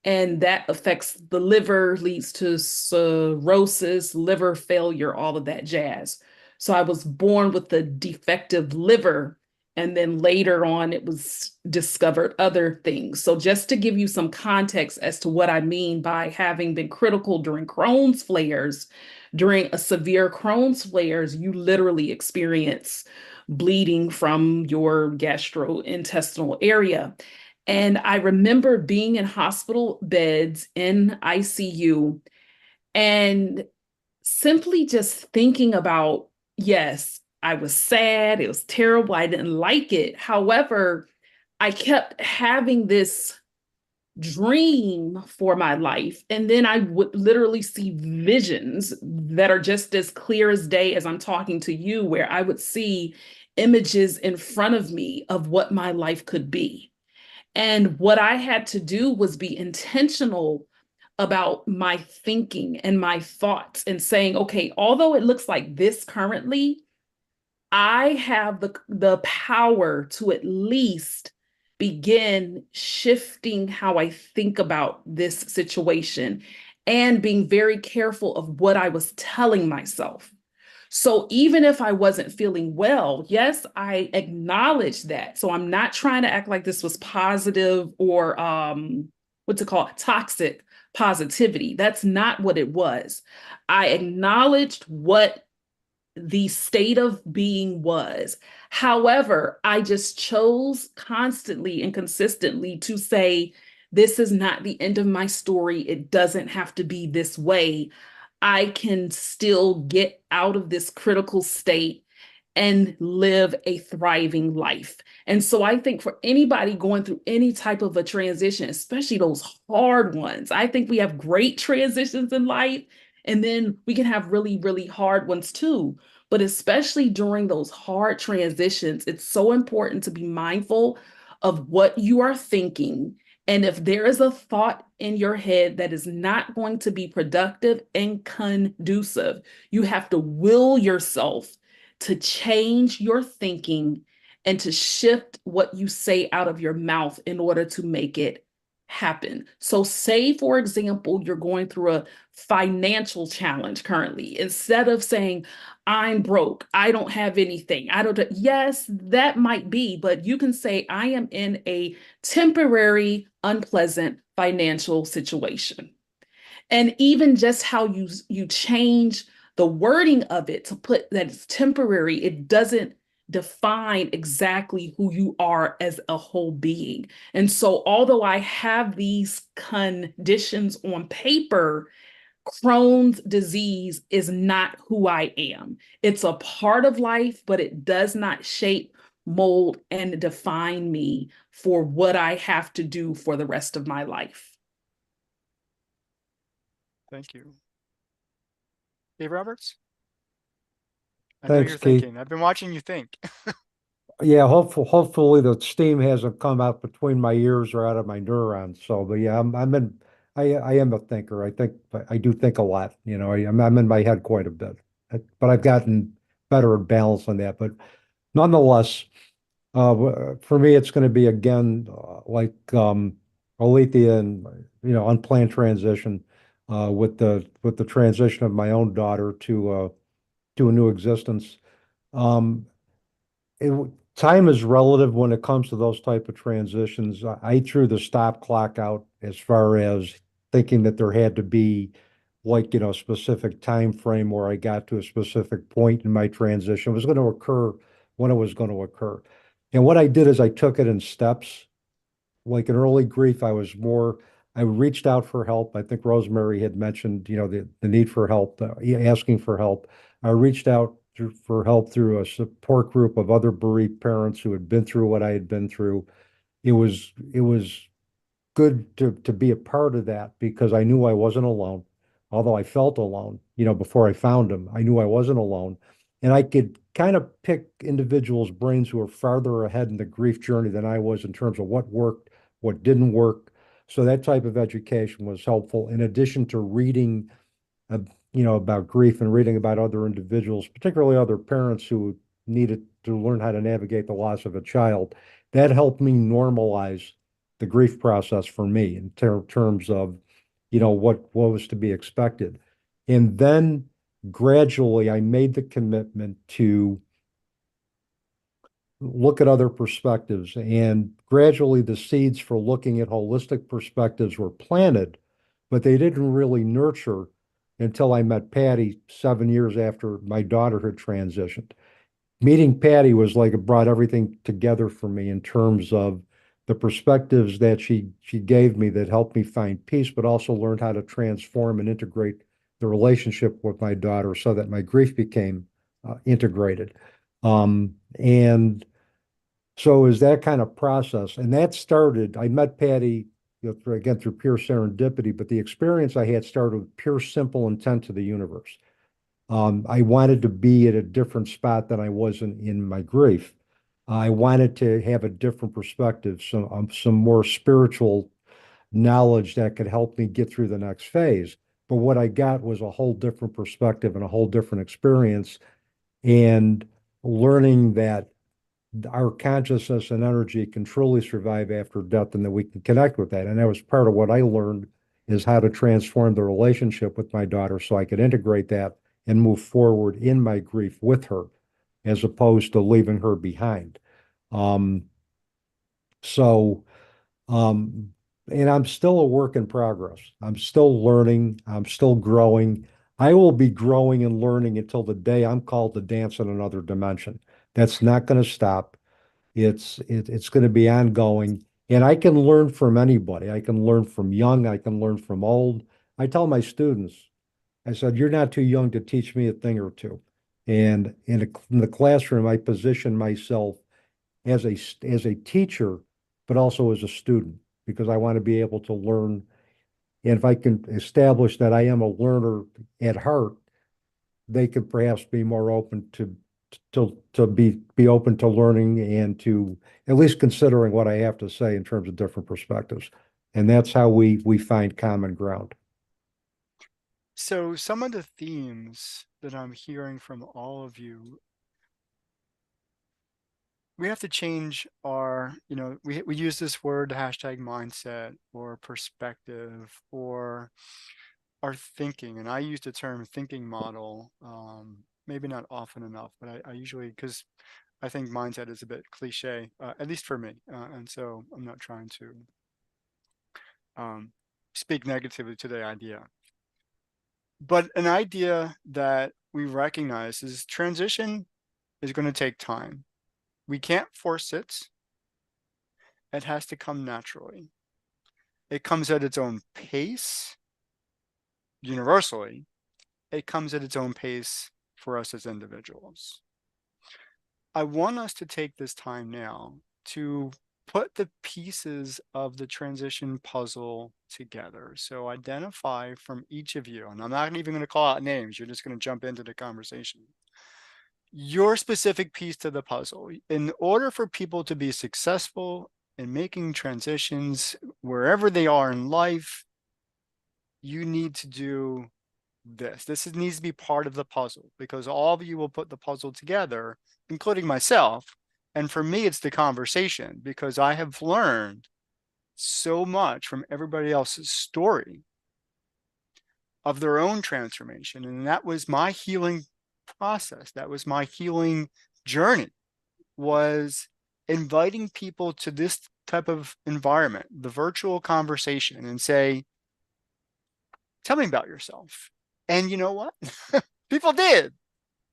And that affects the liver, leads to cirrhosis, liver failure, all of that jazz. So I was born with the defective liver, and then later on, it was discovered other things. So just to give you some context as to what I mean by having been critical during Crohn's flares, during a severe Crohn's flares, you literally experience bleeding from your gastrointestinal area. And I remember being in hospital beds in ICU and simply just thinking about, yes, I was sad, it was terrible, I didn't like it. However, I kept having this dream for my life. And then I would literally see visions that are just as clear as day as I'm talking to you, where I would see images in front of me of what my life could be. And what I had to do was be intentional about my thinking and my thoughts and saying, okay, although it looks like this currently, I have the power to at least begin shifting how I think about this situation and being very careful of what I was telling myself. So even if I wasn't feeling well, yes, I acknowledge that. So I'm not trying to act like this was positive or what's it called? Toxic positivity. That's not what it was. I acknowledged what the state of being was. However, I just chose constantly and consistently to say, this is not the end of my story. It doesn't have to be this way. I can still get out of this critical state and live a thriving life. And so I think for anybody going through any type of a transition, especially those hard ones, I think we have great transitions in life, and then we can have really, really hard ones too. But especially during those hard transitions, it's so important to be mindful of what you are thinking. And if there is a thought in your head that is not going to be productive and conducive, you have to will yourself to change your thinking and to shift what you say out of your mouth in order to make it happen. So, say, for example, you're going through a financial challenge currently. Instead of saying, I'm broke, I don't have anything, I don't, yes, that might be, but you can say, I am in a temporary, unpleasant financial situation. And even just how you change the wording of it to put that it's temporary, it doesn't define exactly who you are as a whole being. And so although I have these conditions on paper, Crohn's disease is not who I am. It's a part of life, but it does not shape, mold, and define me for what I have to do for the rest of my life. Thank you. Dave Roberts? I know Thanks, you're Keith. thinking. I've been watching you think. Yeah, hopefully the steam hasn't come out between my ears or out of my neurons. So, but yeah, I am a thinker. I think, I do think a lot. I'm in my head quite a bit, but I've gotten better at balance on that. But nonetheless, for me, it's going to be again like Alethea and unplanned transition with the transition of my own daughter to a new existence. Um, it, Time is relative when it comes to those type of transitions. I threw the stop clock out as far as thinking that there had to be like, a specific time frame where I got to a specific point in my transition. It was going to occur when it was going to occur. And what I did is I took it in steps. Like in early grief, I reached out for help. I think Rosemary had mentioned, the need for help, asking for help. I reached out for help through a support group of other bereaved parents who had been through what I had been through. It was good to be a part of that because I knew I wasn't alone. Although I felt alone, before I found him, I knew I wasn't alone. And I could kind of pick individuals' brains who are farther ahead in the grief journey than I was in terms of what worked, what didn't work. So that type of education was helpful, in addition to reading uh, about grief and reading about other individuals, particularly other parents who needed to learn how to navigate the loss of a child. That helped me normalize the grief process for me in terms of, what was to be expected. And then gradually I made the commitment to look at other perspectives. And gradually the seeds for looking at holistic perspectives were planted, but they didn't really nurture until I met Patty 7 years after my daughter had transitioned. Meeting Patty was like it brought everything together for me in terms of the perspectives that she gave me that helped me find peace, but also learned how to transform and integrate the relationship with my daughter so that my grief became integrated. And so is that kind of process. And that started, I met Patty, again, through pure serendipity, but the experience I had started with pure simple intent to the universe. I wanted to be at a different spot than I was in my grief. I wanted to have a different perspective, some more spiritual knowledge that could help me get through the next phase. But what I got was a whole different perspective and a whole different experience, and learning that our consciousness and energy can truly survive after death and that we can connect with that. And that was part of what I learned, is how to transform the relationship with my daughter so I could integrate that and move forward in my grief with her as opposed to leaving her behind. Um, so, um, and I'm still a work in progress. I'm still learning. I'm still growing. I will be growing and learning until the day I'm called to dance in another dimension. That's not going to stop. It's going to be ongoing, and I can learn from anybody. I can learn from young. I can learn from old. I tell my students, I said, you're not too young to teach me a thing or two. And in the classroom, I position myself as a teacher, but also as a student, because I want to be able to learn. And if I can establish that I am a learner at heart, they could perhaps be more open to be open to learning and to at least considering what I have to say in terms of different perspectives. And that's how we find common ground. So some of the themes that I'm hearing from all of you, we have to change our, we use this word, hashtag mindset or perspective or our thinking. And I use the term thinking model, maybe not often enough, but I usually, because I think mindset is a bit cliche, at least for me. And so I'm not trying to speak negatively to the idea. But an idea that we recognize is transition is going to take time. We can't force it. It has to come naturally. It comes at its own pace universally. It comes at its own pace for us as individuals. I want us to take this time now to put the pieces of the transition puzzle together. So identify from each of you, and I'm not even going to call out names, you're just going to jump into the conversation. Your specific piece to the puzzle. In order for people to be successful in making transitions wherever they are in life, you need to do this. Needs to be part of the puzzle because all of you will put the puzzle together, including myself. And for me, it's the conversation because I have learned so much from everybody else's story of their own transformation. And that was my healing process. That was my healing journey, was inviting people to this type of environment, the virtual conversation, and say, tell me about yourself. And you know what? People did.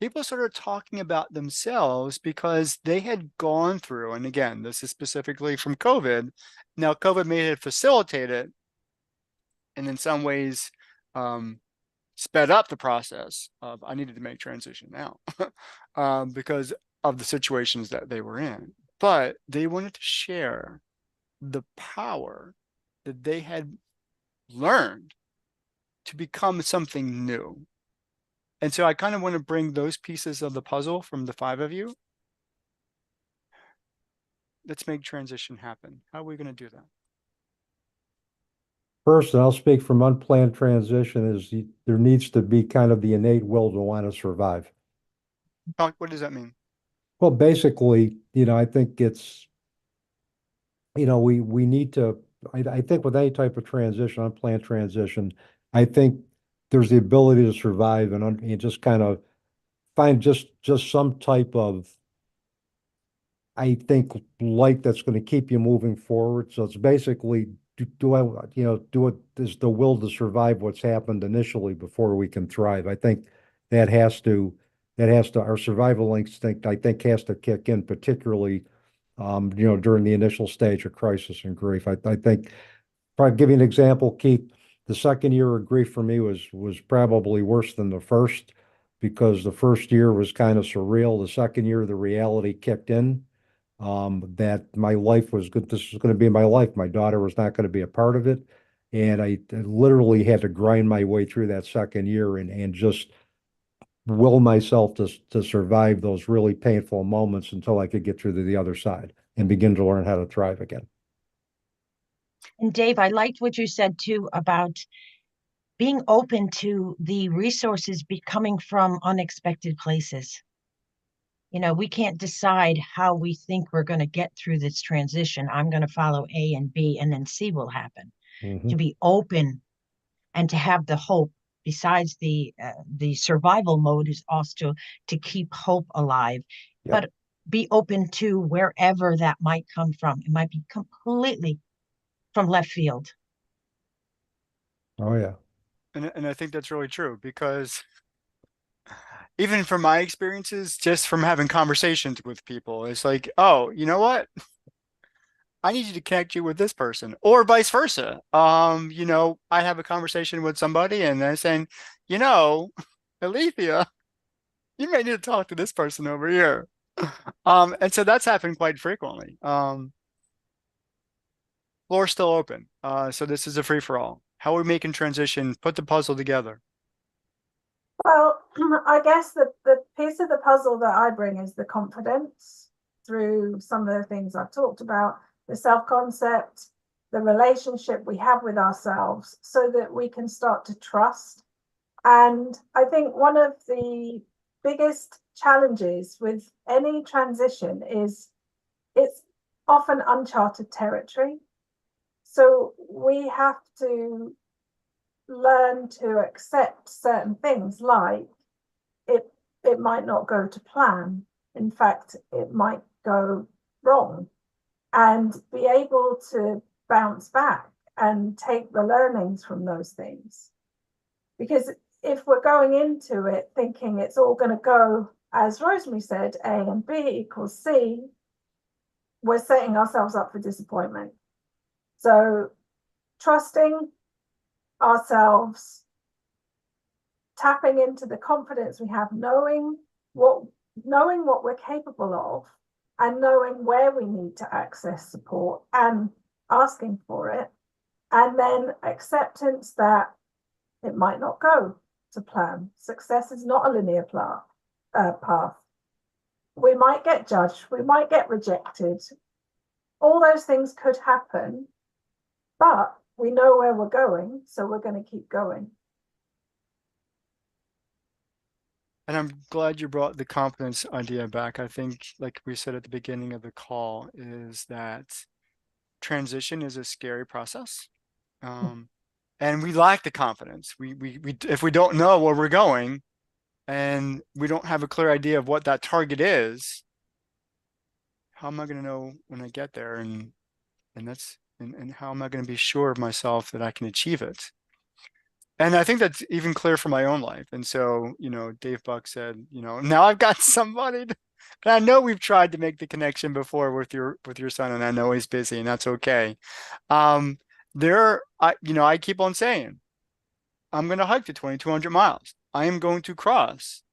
People started talking about themselves because they had gone through, and again, this is specifically from COVID. Now, COVID made it facilitate it, and in some ways, sped up the process of I needed to make transition now because of the situations that they were in. But they wanted to share the power that they had learned to become something new. And so I kind of want to bring those pieces of the puzzle from the 5 of you. Let's make transition happen. How are we going to do that? First, and I'll speak from unplanned transition, is there needs to be kind of the innate will to want to survive. What does that mean? Well, basically, I think it's, we need to, I think with any type of transition, unplanned transition, I think there's the ability to survive and just kind of find just some type of, I think, light that's going to keep you moving forward. So it's basically, do it, is the will to survive what's happened initially before we can thrive. I think that has to, our survival instinct, I think, has to kick in, particularly, during the initial stage of crisis and grief. I think, probably give you an example, Keith, the second year of grief for me was probably worse than the first because the first year was kind of surreal. The second year, the reality kicked in, that my life was good. This was going to be my life. My daughter was not going to be a part of it. And I literally had to grind my way through that second year and just will myself to survive those really painful moments until I could get through to the other side and begin to learn how to thrive again. And Dave, I liked what you said too about being open to the resources be coming from unexpected places. We can't decide how we think we're going to get through this transition. I'm going to follow A and B, and then C will happen. To Mhm. be open and to have the hope, besides the survival mode, is also to keep hope alive. Yep. But be open to wherever that might come from. It might be completely from left field. Oh yeah. And I think that's really true because even from my experiences, just from having conversations with people, it's like, oh, you know what? I need you to connect you with this person, or vice versa. I have a conversation with somebody and they're saying, you know, Alethea, you may need to talk to this person over here. And so that's happened quite frequently. Floor's still open. So this is a free for all. How are we making transition? Put the puzzle together. Well, I guess the piece of the puzzle that I bring is the confidence through some of the things I've talked about, the self-concept, the relationship we have with ourselves, so that we can start to trust. And I think one of the biggest challenges with any transition is it's often uncharted territory. So we have to learn to accept certain things, like it it might not go to plan. In fact, it might go wrong, and be able to bounce back and take the learnings from those things. Because if we're going into it thinking it's all going to go, as Rosemary said, A and B equals C, we're setting ourselves up for disappointment. So trusting ourselves, tapping into the confidence we have, knowing what we're capable of, and knowing where we need to access support and asking for it, and then acceptance that it might not go to plan. Success is not a linear path. We might get judged, we might get rejected. All those things could happen, but we know where we're going, so we're going to keep going. And I'm glad you brought the confidence idea back. I think, like we said at the beginning of the call, is that transition is a scary process. And we lack the confidence. We if we don't know where we're going and we don't have a clear idea of what that target is, how am I going to know when I get there? And how am I going to be sure of myself that I can achieve it? And I think that's even clear for my own life. And so, Dave Buck said, now I've got somebody to, and I know we've tried to make the connection before with your son, and I know he's busy, and that's okay. I keep on saying, I'm going to hike the 2,200 miles. I am going to cross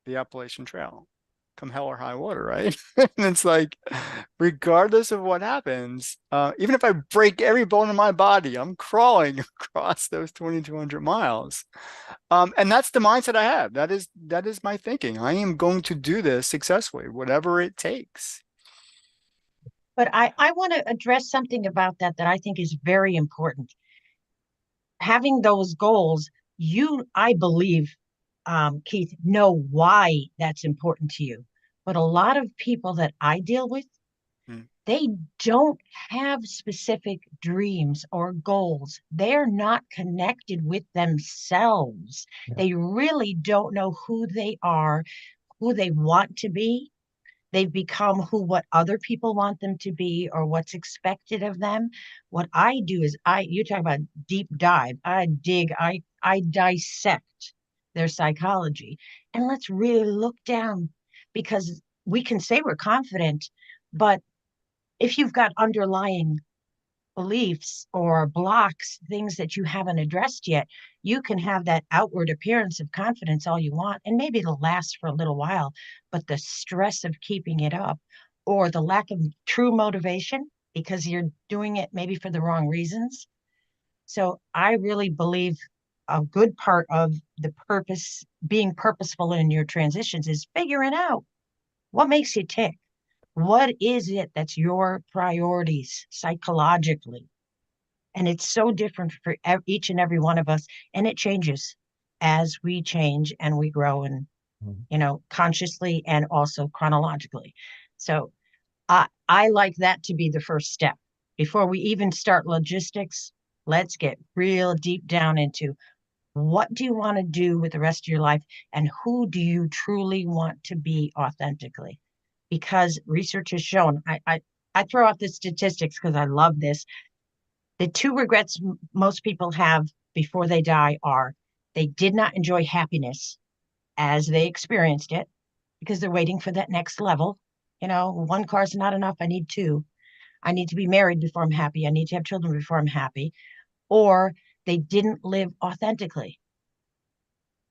the Appalachian Trail, come hell or high water, right? And it's like, regardless of what happens, even if I break every bone in my body, I'm crawling across those 2,200 miles. And that's the mindset I have. That is my thinking. I am going to do this successfully, whatever it takes. But I want to address something about that I think is very important. Having those goals, I believe, Keith, know why that's important to you. But a lot of people that I deal with, they don't have specific dreams or goals. They're not connected with themselves. Yeah. They really don't know who they are, who they want to be. They've become what other people want them to be or what's expected of them. What I do is you talk about deep dive. I dissect their psychology, and let's really look down, because we can say we're confident, but if you've got underlying beliefs or blocks, things that you haven't addressed yet, you can have that outward appearance of confidence all you want, and maybe it'll last for a little while, but the stress of keeping it up, or the lack of true motivation because you're doing it maybe for the wrong reasons. So I really believe a good part of the purpose, being purposeful in your transitions, is figuring out what makes you tick. What is it that's your priorities psychologically? And it's so different for each and every one of us. And it changes as we change and we grow, and, consciously and also chronologically. So I like that to be the first step. Before we even start logistics, let's get real deep down into what do you want to do with the rest of your life, and who do you truly want to be authentically? Because research has shown, I throw out the statistics because I love this. The two regrets most people have before they die are they did not enjoy happiness as they experienced it, because they're waiting for that next level. One car's not enough, I need two. I need to be married before I'm happy. I need to have children before I'm happy. Or they didn't live authentically.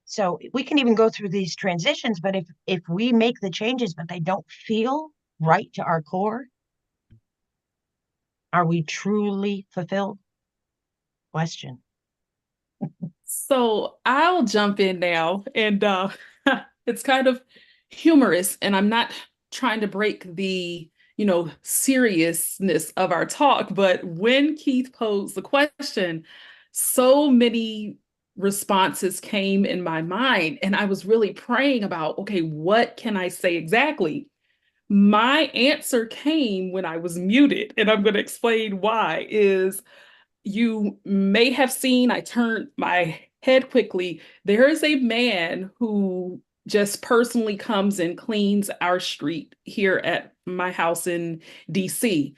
So we can even go through these transitions, but if we make the changes, but they don't feel right to our core, are we truly fulfilled? Question. So I'll jump in now, and it's kind of humorous, and I'm not trying to break the, seriousness of our talk, but when Keith posed the question, so many responses came in my mind, and I was really praying about, okay, what can I say exactly? My answer came when I was muted, and I'm going to explain why. Is you may have seen, I turned my head quickly. There is a man who just personally comes and cleans our street here at my house in DC.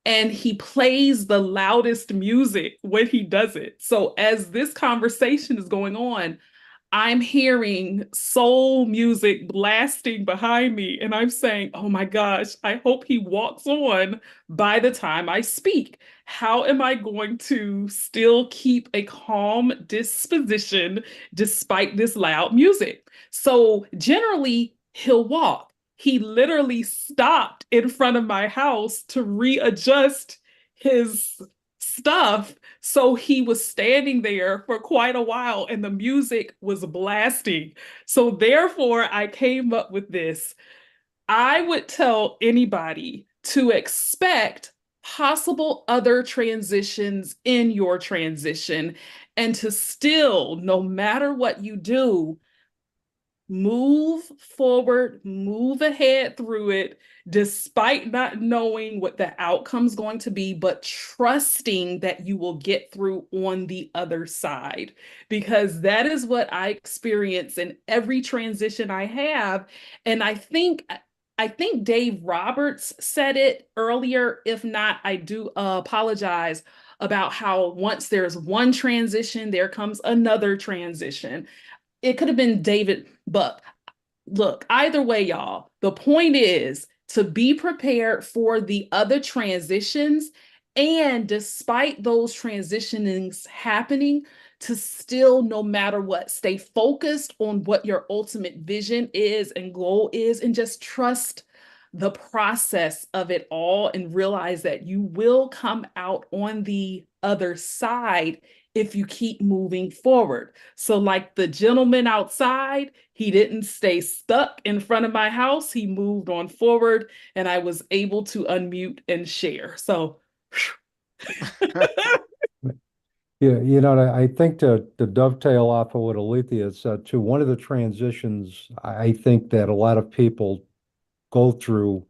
And he plays the loudest music when he does it. So, as this conversation is going on, I'm hearing soul music blasting behind me, and I'm saying, oh my gosh, I hope he walks on by the time I speak. How am I going to still keep a calm disposition despite this loud music? So, generally, he'll walk. He literally stopped in front of my house to readjust his stuff, so he was standing there for quite a while and the music was blasting. So therefore, I came up with this. I would tell anybody to expect possible other transitions in your transition, and to still, no matter what you do, move forward, move ahead through it, despite not knowing what the outcome's going to be, but trusting that you will get through on the other side. Because that is what I experience in every transition I have. And I think Dave Roberts said it earlier. If not, I do apologize, about how once there's one transition, there comes another transition. It could have been David Buck. Look, either way, y'all, the point is to be prepared for the other transitions. And despite those transitionings happening, to still, no matter what, stay focused on what your ultimate vision is and goal is, and just trust the process of it all and realize that you will come out on the other side if you keep moving forward. So, like the gentleman outside, he didn't stay stuck in front of my house. He moved on forward, and I was able to unmute and share. So, Yeah, I think to dovetail off of what Alethea said too, one of the transitions I think that a lot of people go through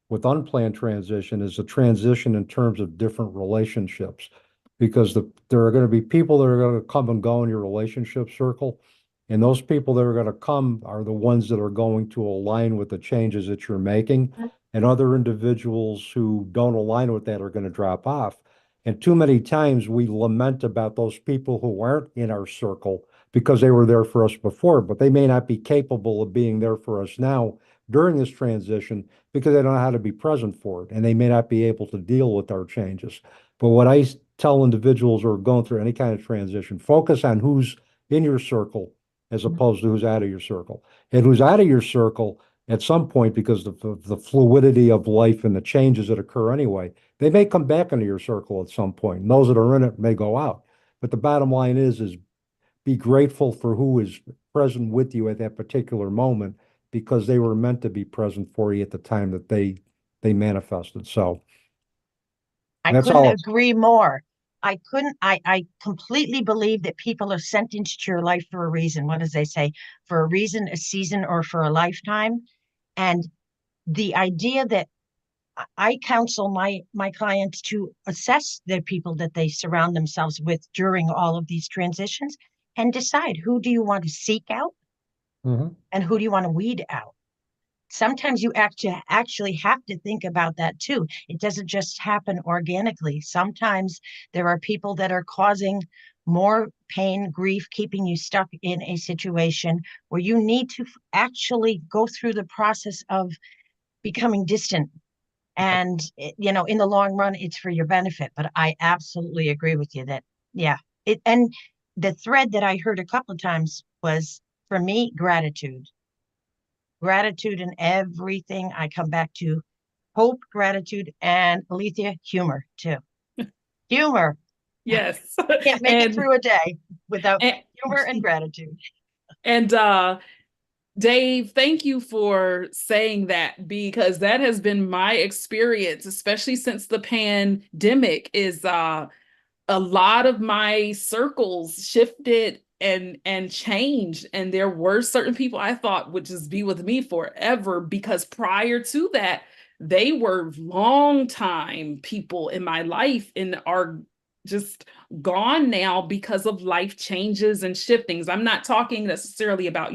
with unplanned transition is a transition in terms of different relationships. Because there are going to be people that are going to come and go in your relationship circle. And those people that are going to come are the ones that are going to align with the changes that you're making. And other individuals who don't align with that are going to drop off. And too many times we lament about those people who aren't in our circle because they were there for us before, but they may not be capable of being there for us now during this transition because they don't know how to be present for it, and they may not be able to deal with our changes. But what I tell individuals who are going through any kind of transition, focus on who's in your circle as opposed to who's out of your circle. And who's out of your circle at some point, because of the fluidity of life and the changes that occur anyway, they may come back into your circle at some point. And those that are in it may go out. But the bottom line is be grateful for who is present with you at that particular moment, because they were meant to be present for you at the time that they manifested. So I that's couldn't all. agree more. I completely believe that people are sent into your life for a reason. What does they say? For a reason, a season, or for a lifetime. And the idea that I counsel my clients to assess the people that they surround themselves with during all of these transitions and decide, who do you want to seek out Mhm. and who do you want to weed out. Sometimes you actually have to think about that too. It doesn't just happen organically. Sometimes there are people that are causing more pain, grief, keeping you stuck in a situation where you need to actually go through the process of becoming distant And, in the long run, it's for your benefit. But I absolutely agree with you that, yeah, and the thread that I heard a couple of times was for me, gratitude. Gratitude in everything. I come back to hope, gratitude, and Alethea, humor too. Humor. Yes. Can't make it And through a day without and, humor and gratitude. and Dave, thank you for saying that, because that has been my experience, especially since the pandemic, is a lot of my circles shifted and changed, and there were certain people I thought would just be with me forever, because prior to that they were long time people in my life and are just gone now because of life changes and shiftings. I'm not talking necessarily about,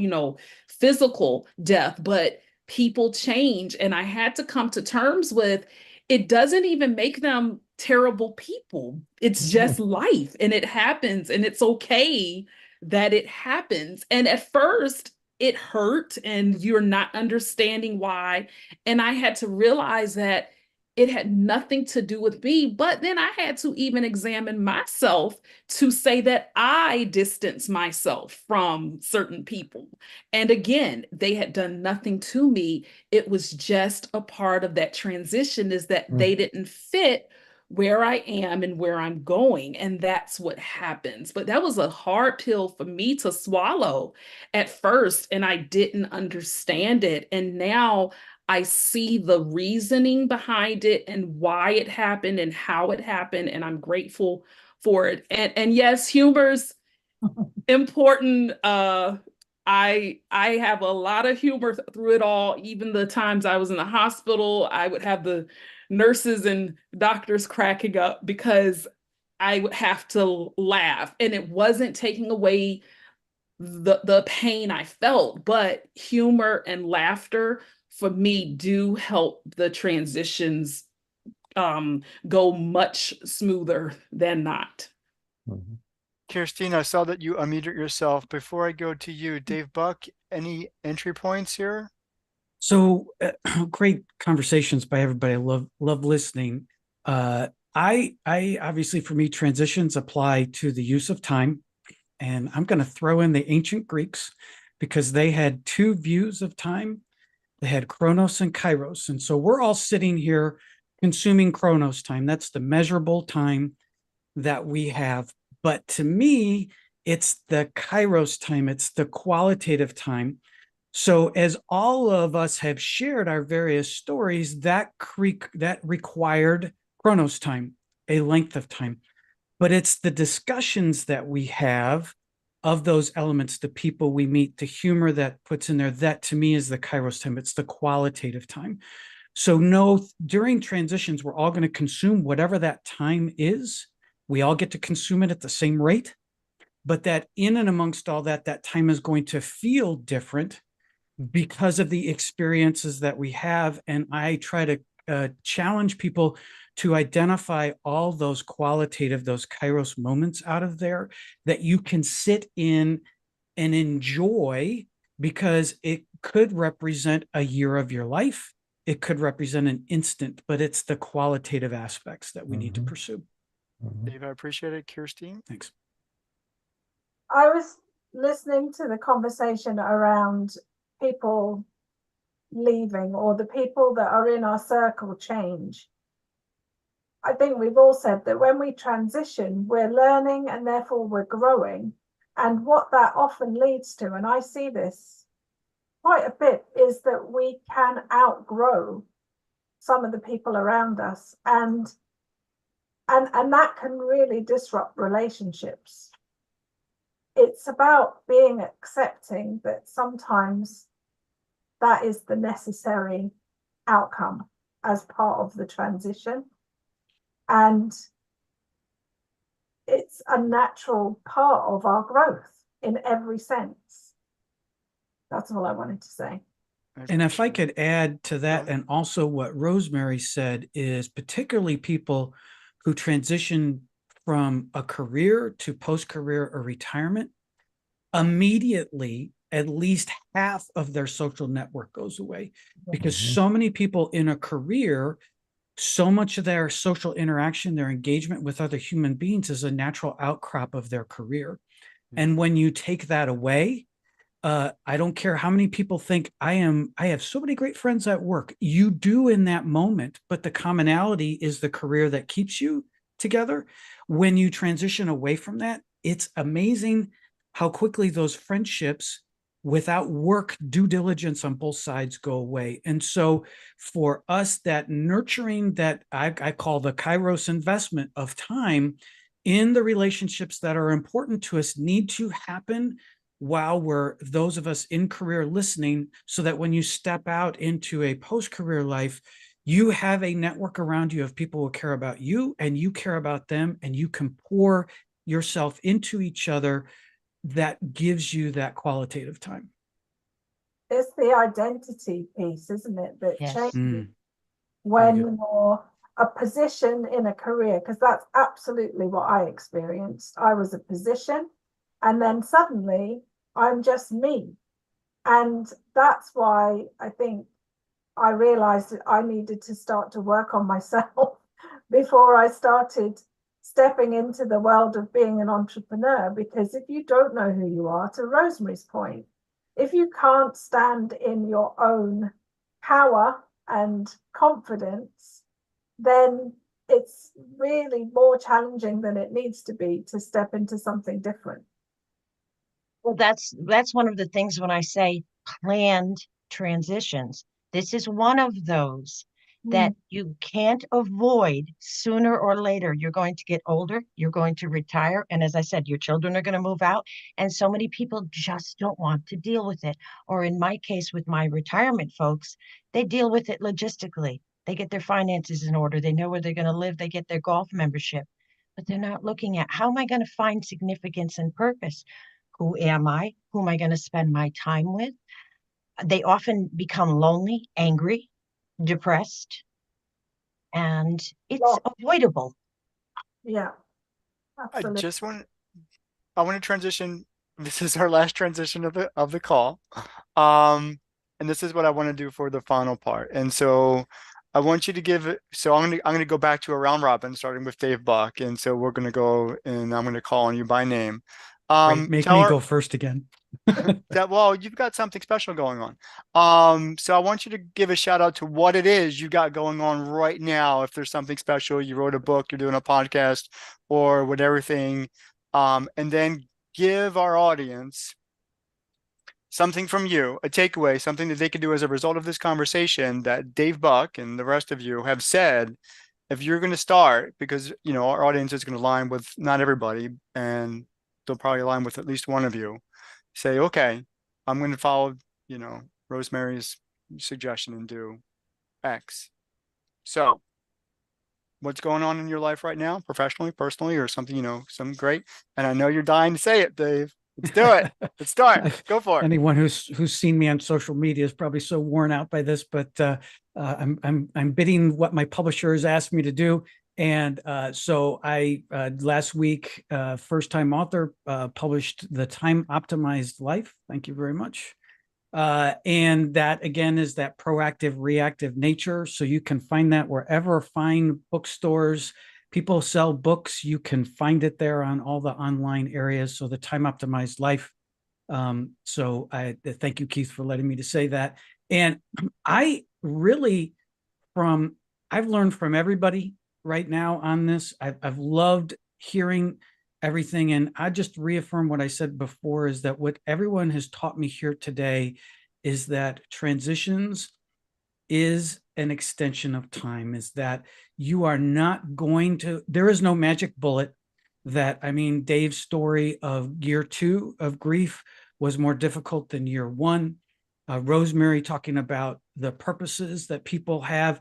physical death, but people change, and I had to come to terms with it doesn't even make them terrible people. It's just life, and it happens, and it's okay that it happens. And at first, it hurt, and you're not understanding why. And I had to realize that it had nothing to do with me. But then I had to even examine myself to say that I distance myself from certain people. And again, they had done nothing to me. It was just a part of that transition, is that they didn't fit where I am and where I'm going. And that's what happens. But that was a hard pill for me to swallow at first, and I didn't understand it. And now I see the reasoning behind it and why it happened and how it happened. And I'm grateful for it. And yes, humor's important. I have a lot of humor through it all. Even the times I was in the hospital, I would have the nurses and doctors cracking up because I would have to laugh, and it wasn't taking away the pain I felt, but humor and laughter for me do help the transitions go much smoother than not. Kirstine, I saw that you unmuted yourself. Before I go to you, Dave Buck, any entry points here? So great conversations by everybody. I love listening. I obviously, for me, transitions apply to the use of time, and I'm going to throw in the ancient Greeks because they had two views of time. They had Chronos and Kairos, and so we're all sitting here consuming Chronos time. That's the measurable time that we have. But to me, it's the Kairos time. It's the qualitative time. So as all of us have shared our various stories, that required Chronos time, a length of time. But it's the discussions that we have of those elements, the people we meet, the humor that puts in there, that to me is the Kairos time. It's the qualitative time. So no, during transitions, we're all going to consume whatever that time is. We all get to consume it at the same rate, but that in and amongst all that, that time is going to feel different because of the experiences that we have. And I try to challenge people to identify all those qualitative, those Kairos moments out of there that you can sit in and enjoy, because it could represent a year of your life. It could represent an instant, but it's the qualitative aspects that we need to pursue. Dave, I appreciate it. Kirstine? Thanks. I was listening to the conversation around people leaving, or the people that are in our circle change. I think we've all said that when we transition, we're learning and therefore we're growing. And what that often leads to, and I see this quite a bit, is that we can outgrow some of the people around us. And that can really disrupt relationships. It's about being accepting that sometimes that is the necessary outcome as part of the transition. And it's a natural part of our growth in every sense. That's all I wanted to say. And if I could add to that, and also what Rosemary said, is particularly people who transition from a career to post-career or retirement, immediately at least half of their social network goes away, because so many people in a career so much of their social interaction, their engagement with other human beings is a natural outcrop of their career. And when you take that away, I don't care how many people think I have so many great friends at work. You do in that moment, but the commonality is the career that keeps you together. When you transition away from that, it's amazing how quickly those friendships without work due diligence on both sides go away. And so for us, that nurturing that I call the Kairos investment of time in the relationships that are important to us need to happen while we're those of us in career listening, so that when you step out into a post-career life, you have a network around you of people who care about you and you care about them, and you can pour yourself into each other that gives you that qualitative time. It's the identity piece, isn't it, that Yes. changes Very when good. you're a position in a career, because that's absolutely what I experienced. I was a position, and then suddenly I'm just me. And that's why I think I realized that I needed to start to work on myself before I started stepping into the world of being an entrepreneur. Because if you don't know who you are, to Rosemary's point, if you can't stand in your own power and confidence, then it's really more challenging than it needs to be to step into something different. Well, that's one of the things when I say planned transitions. This is one of those that you can't avoid. Sooner or later. You're going to get older, you're going to retire, and as I said, your children are going to move out, and so many people just don't want to deal with it. Or in my case with my retirement folks, they deal with it logistically. They get their finances in order, they know where they're going to live, they get their golf membership, but they're not looking at how am I going to find significance and purpose. Who am I? Who am I going to spend my time with? They often become lonely, angry, depressed, and it's Well, avoidable. yeah, I absolutely. just want I want to transition. This is our last transition of the call. And this is what I want to do for the final part. And so I want you to give it, so I'm gonna go back to a round robin, starting with Dave Buck. And so we're gonna go and I'm gonna call on you by name. Great, make Tell me our go first again. that well, you've got something special going on. So I want you to give a shout out to what it is you got going on right now. If there's something special, you wrote a book, you're doing a podcast, or whatever thing, and then give our audience something from you, a takeaway, something that they could do as a result of this conversation that Dave Buck and the rest of you have said. If you're going to start, because our audience is going to align with not everybody, and they'll probably align with at least one of you. Say, okay, I'm going to follow, Rosemary's suggestion and do X. So, what's going on in your life right now, professionally, personally, or something, something great? And I know you're dying to say it, Dave. Let's do it. Let's start. Go for it. Anyone who's seen me on social media is probably so worn out by this, but I'm bidding what my publisher has asked me to do. And so I last week, first time author, published The Time Optimized Life. Thank you very much. And that again is that proactive, reactive nature. So you can find that wherever fine bookstores, people sell books. You can find it there on all the online areas. So The Time Optimized Life. So I thank you, Keith, for letting me to say that. And I really, I've learned from everybody right now on this. I've loved hearing everything. And I just reaffirm what I said before, is that what everyone has taught me here today is that transitions is an extension of time, is that you are not going to, there is no magic bullet. Dave's story of year 2 of grief was more difficult than year 1. Rosemary talking about the purposes that people have.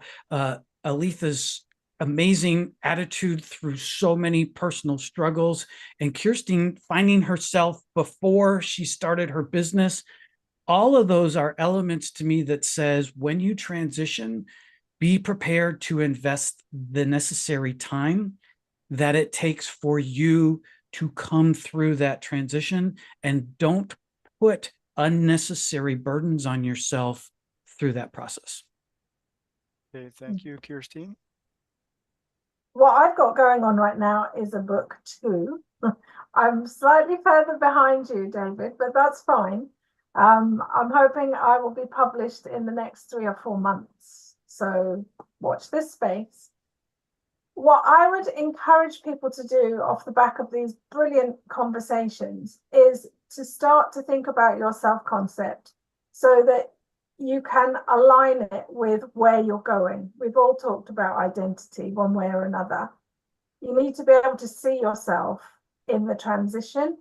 Aletha's amazing attitude through so many personal struggles, and Kirsten finding herself before she started her business. All of those are elements to me that says when you transition, be prepared to invest the necessary time that it takes for you to come through that transition, and don't put unnecessary burdens on yourself through that process. Okay, thank you, Kirsten. What I've got going on right now is a book too. I'm slightly further behind you, David, but that's fine. I'm hoping I will be published in the next 3 or 4 months. So watch this space. What I would encourage people to do off the back of these brilliant conversations is to start to think about your self concept so that you can align it with where you're going. We've all talked about identity one way or another. You need to be able to see yourself in the transition.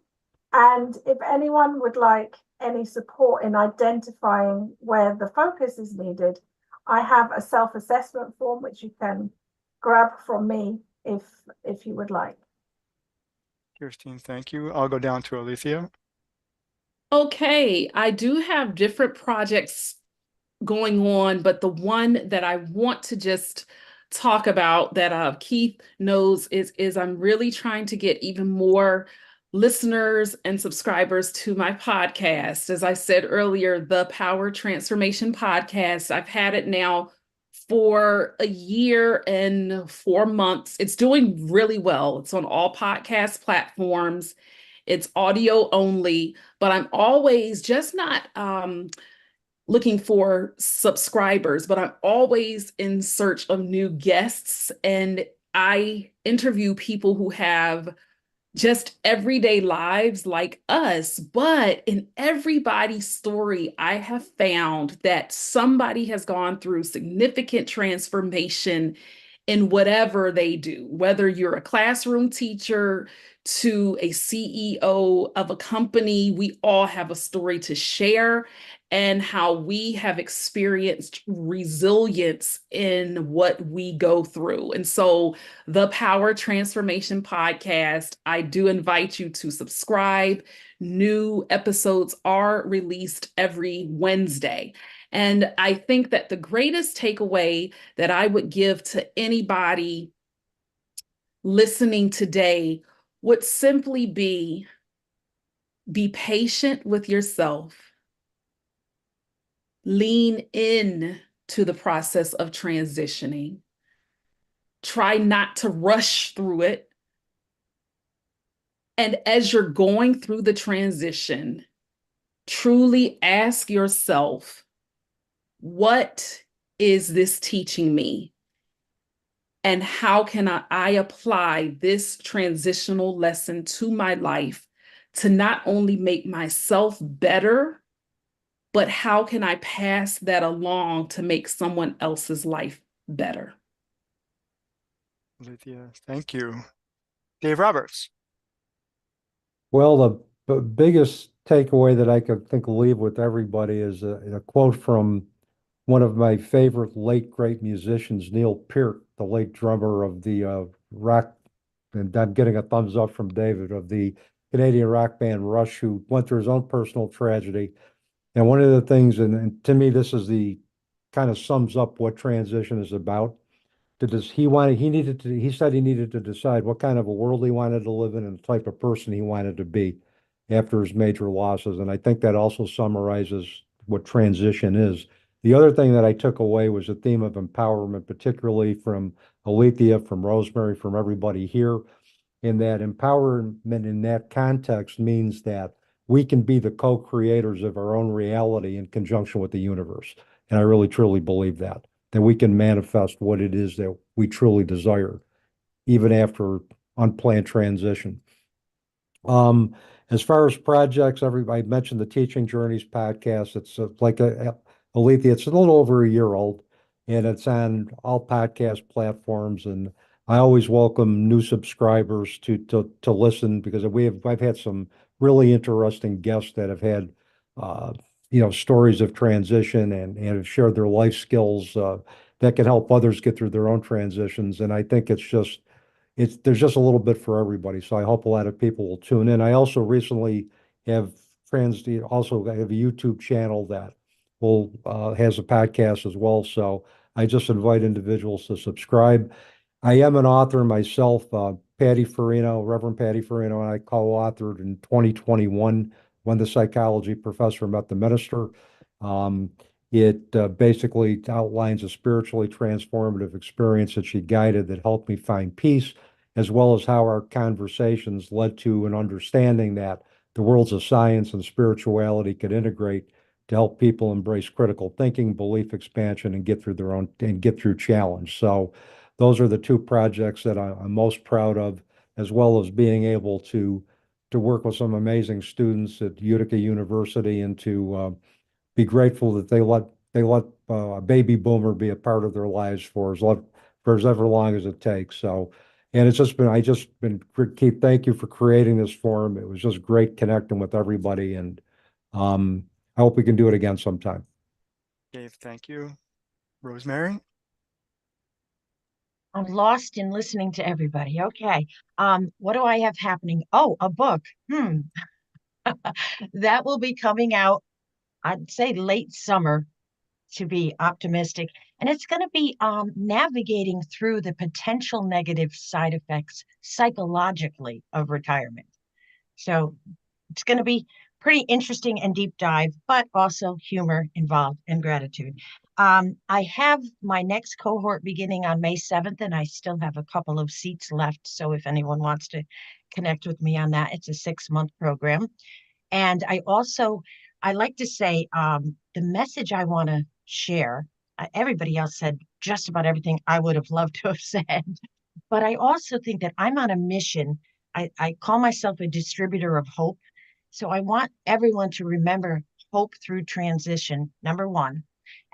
And if anyone would like any support in identifying where the focus is needed, I have a self-assessment form which you can grab from me if you would like. Kirstine, thank you. I'll go down to Alethea. Okay, I do have different projects going on, but the one that I want to just talk about that Keith knows is I'm really trying to get even more listeners and subscribers to my podcast. As I said earlier, the Power Transformation Podcast. I've had it now for a year and 4 months. It's doing really well. It's on all podcast platforms. It's audio only, but I'm always just not looking for subscribers, but I'm always in search of new guests. And I interview people who have just everyday lives like us. But in everybody's story, I have found that somebody has gone through significant transformation in whatever they do, whether you're a classroom teacher to a CEO of a company, we all have a story to share and how we have experienced resilience in what we go through. And so, the Power Transformation Podcast, I do invite you to subscribe. New episodes are released every Wednesday. And I think that the greatest takeaway that I would give to anybody listening today would simply be patient with yourself. Lean in to the process of transitioning. Try not to rush through it. And as you're going through the transition, truly ask yourself, what is this teaching me? And how can I apply this transitional lesson to my life to not only make myself better, but how can I pass that along to make someone else's life better? Alethea, thank you. Dave Roberts. Well, the biggest takeaway that I could think of leave with everybody is a quote from one of my favorite late great musicians, Neil Peart, the late drummer of the rock, and I'm getting a thumbs up from David, of the Canadian rock band Rush, who went through his own personal tragedy. And one of the things, and to me, this is the kind of sums up what transition is about. He said he needed to decide what kind of a world he wanted to live in and the type of person he wanted to be after his major losses. And I think that also summarizes what transition is. The other thing that I took away was the theme of empowerment, particularly from Alethea, from Rosemary, from everybody here, in that empowerment in that context means that we can be the co-creators of our own reality in conjunction with the universe. And I really truly believe that we can manifest what it is that we truly desire, even after unplanned transition. As far as projects, everybody mentioned the Teaching Journeys podcast. It's like Alethea, it's a little over a year old, and it's on all podcast platforms. And I always welcome new subscribers to listen, because I've had some really interesting guests that have had stories of transition and have shared their life skills that can help others get through their own transitions. And I think there's just a little bit for everybody. So I hope a lot of people will tune in. I also recently have also have a YouTube channel that will has a podcast as well. So I just invite individuals to subscribe. I am an author myself. Patty Farino, Reverend Patty Farino, and I co-authored in 2021 When the Psychology Professor Met the Minister. It basically outlines a spiritually transformative experience that she guided that helped me find peace, as well as how our conversations led to an understanding that the worlds of science and spirituality could integrate to help people embrace critical thinking, belief expansion, and get through challenge. So those are the two projects that I'm most proud of, as well as being able to work with some amazing students at Utica University and to be grateful that they let a baby boomer be a part of their lives for as ever long as it takes. So, and it's just been I just been Keith, thank you for creating this forum. It was just great connecting with everybody, and I hope we can do it again sometime. Dave, thank you. Rosemary? I'm lost in listening to everybody. Okay. What do I have happening? Oh, a book. That will be coming out, I'd say late summer to be optimistic. And it's going to be navigating through the potential negative side effects psychologically of retirement. So it's going to be pretty interesting and deep dive, but also humor involved and gratitude. I have my next cohort beginning on May 7th, and I still have a couple of seats left. So if anyone wants to connect with me on that, it's a 6-month program. And I like to say the message I want to share, everybody else said just about everything I would have loved to have said. But I also think that I'm on a mission. I call myself a distributor of hope. So I want everyone to remember hope through transition, number one,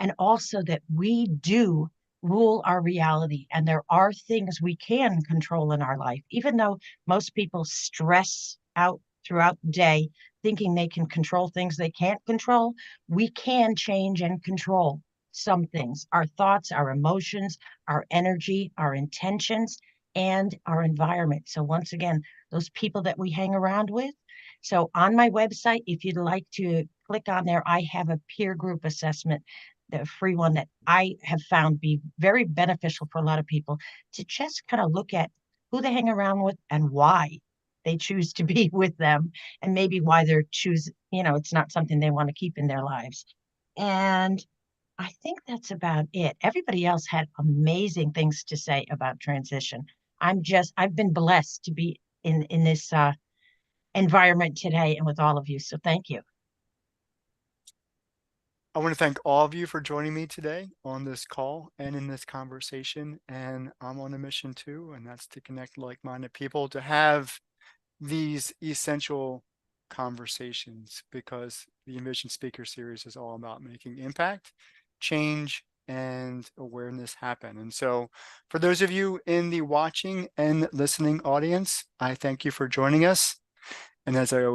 and also that we do rule our reality. And there are things we can control in our life, even though most people stress out throughout the day thinking they can control things they can't control. We can change and control some things, our thoughts, our emotions, our energy, our intentions, and our environment. So once again, those people that we hang around with. So on my website, if you'd like to click on there, I have a peer group assessment, the free one that I have found be very beneficial for a lot of people to just kind of look at who they hang around with and why they choose to be with them, and maybe why they're it's not something they want to keep in their lives. And I think that's about it. Everybody else had amazing things to say about transition. I've been blessed to be in this environment today and with all of you. So thank you. I want to thank all of you for joining me today on this call and in this conversation. And I'm on a mission too, and that's to connect like-minded people to have these essential conversations, because the Envision Speaker Series is all about making impact, change, and awareness happen. And so for those of you in the watching and listening audience, I thank you for joining us. And as I always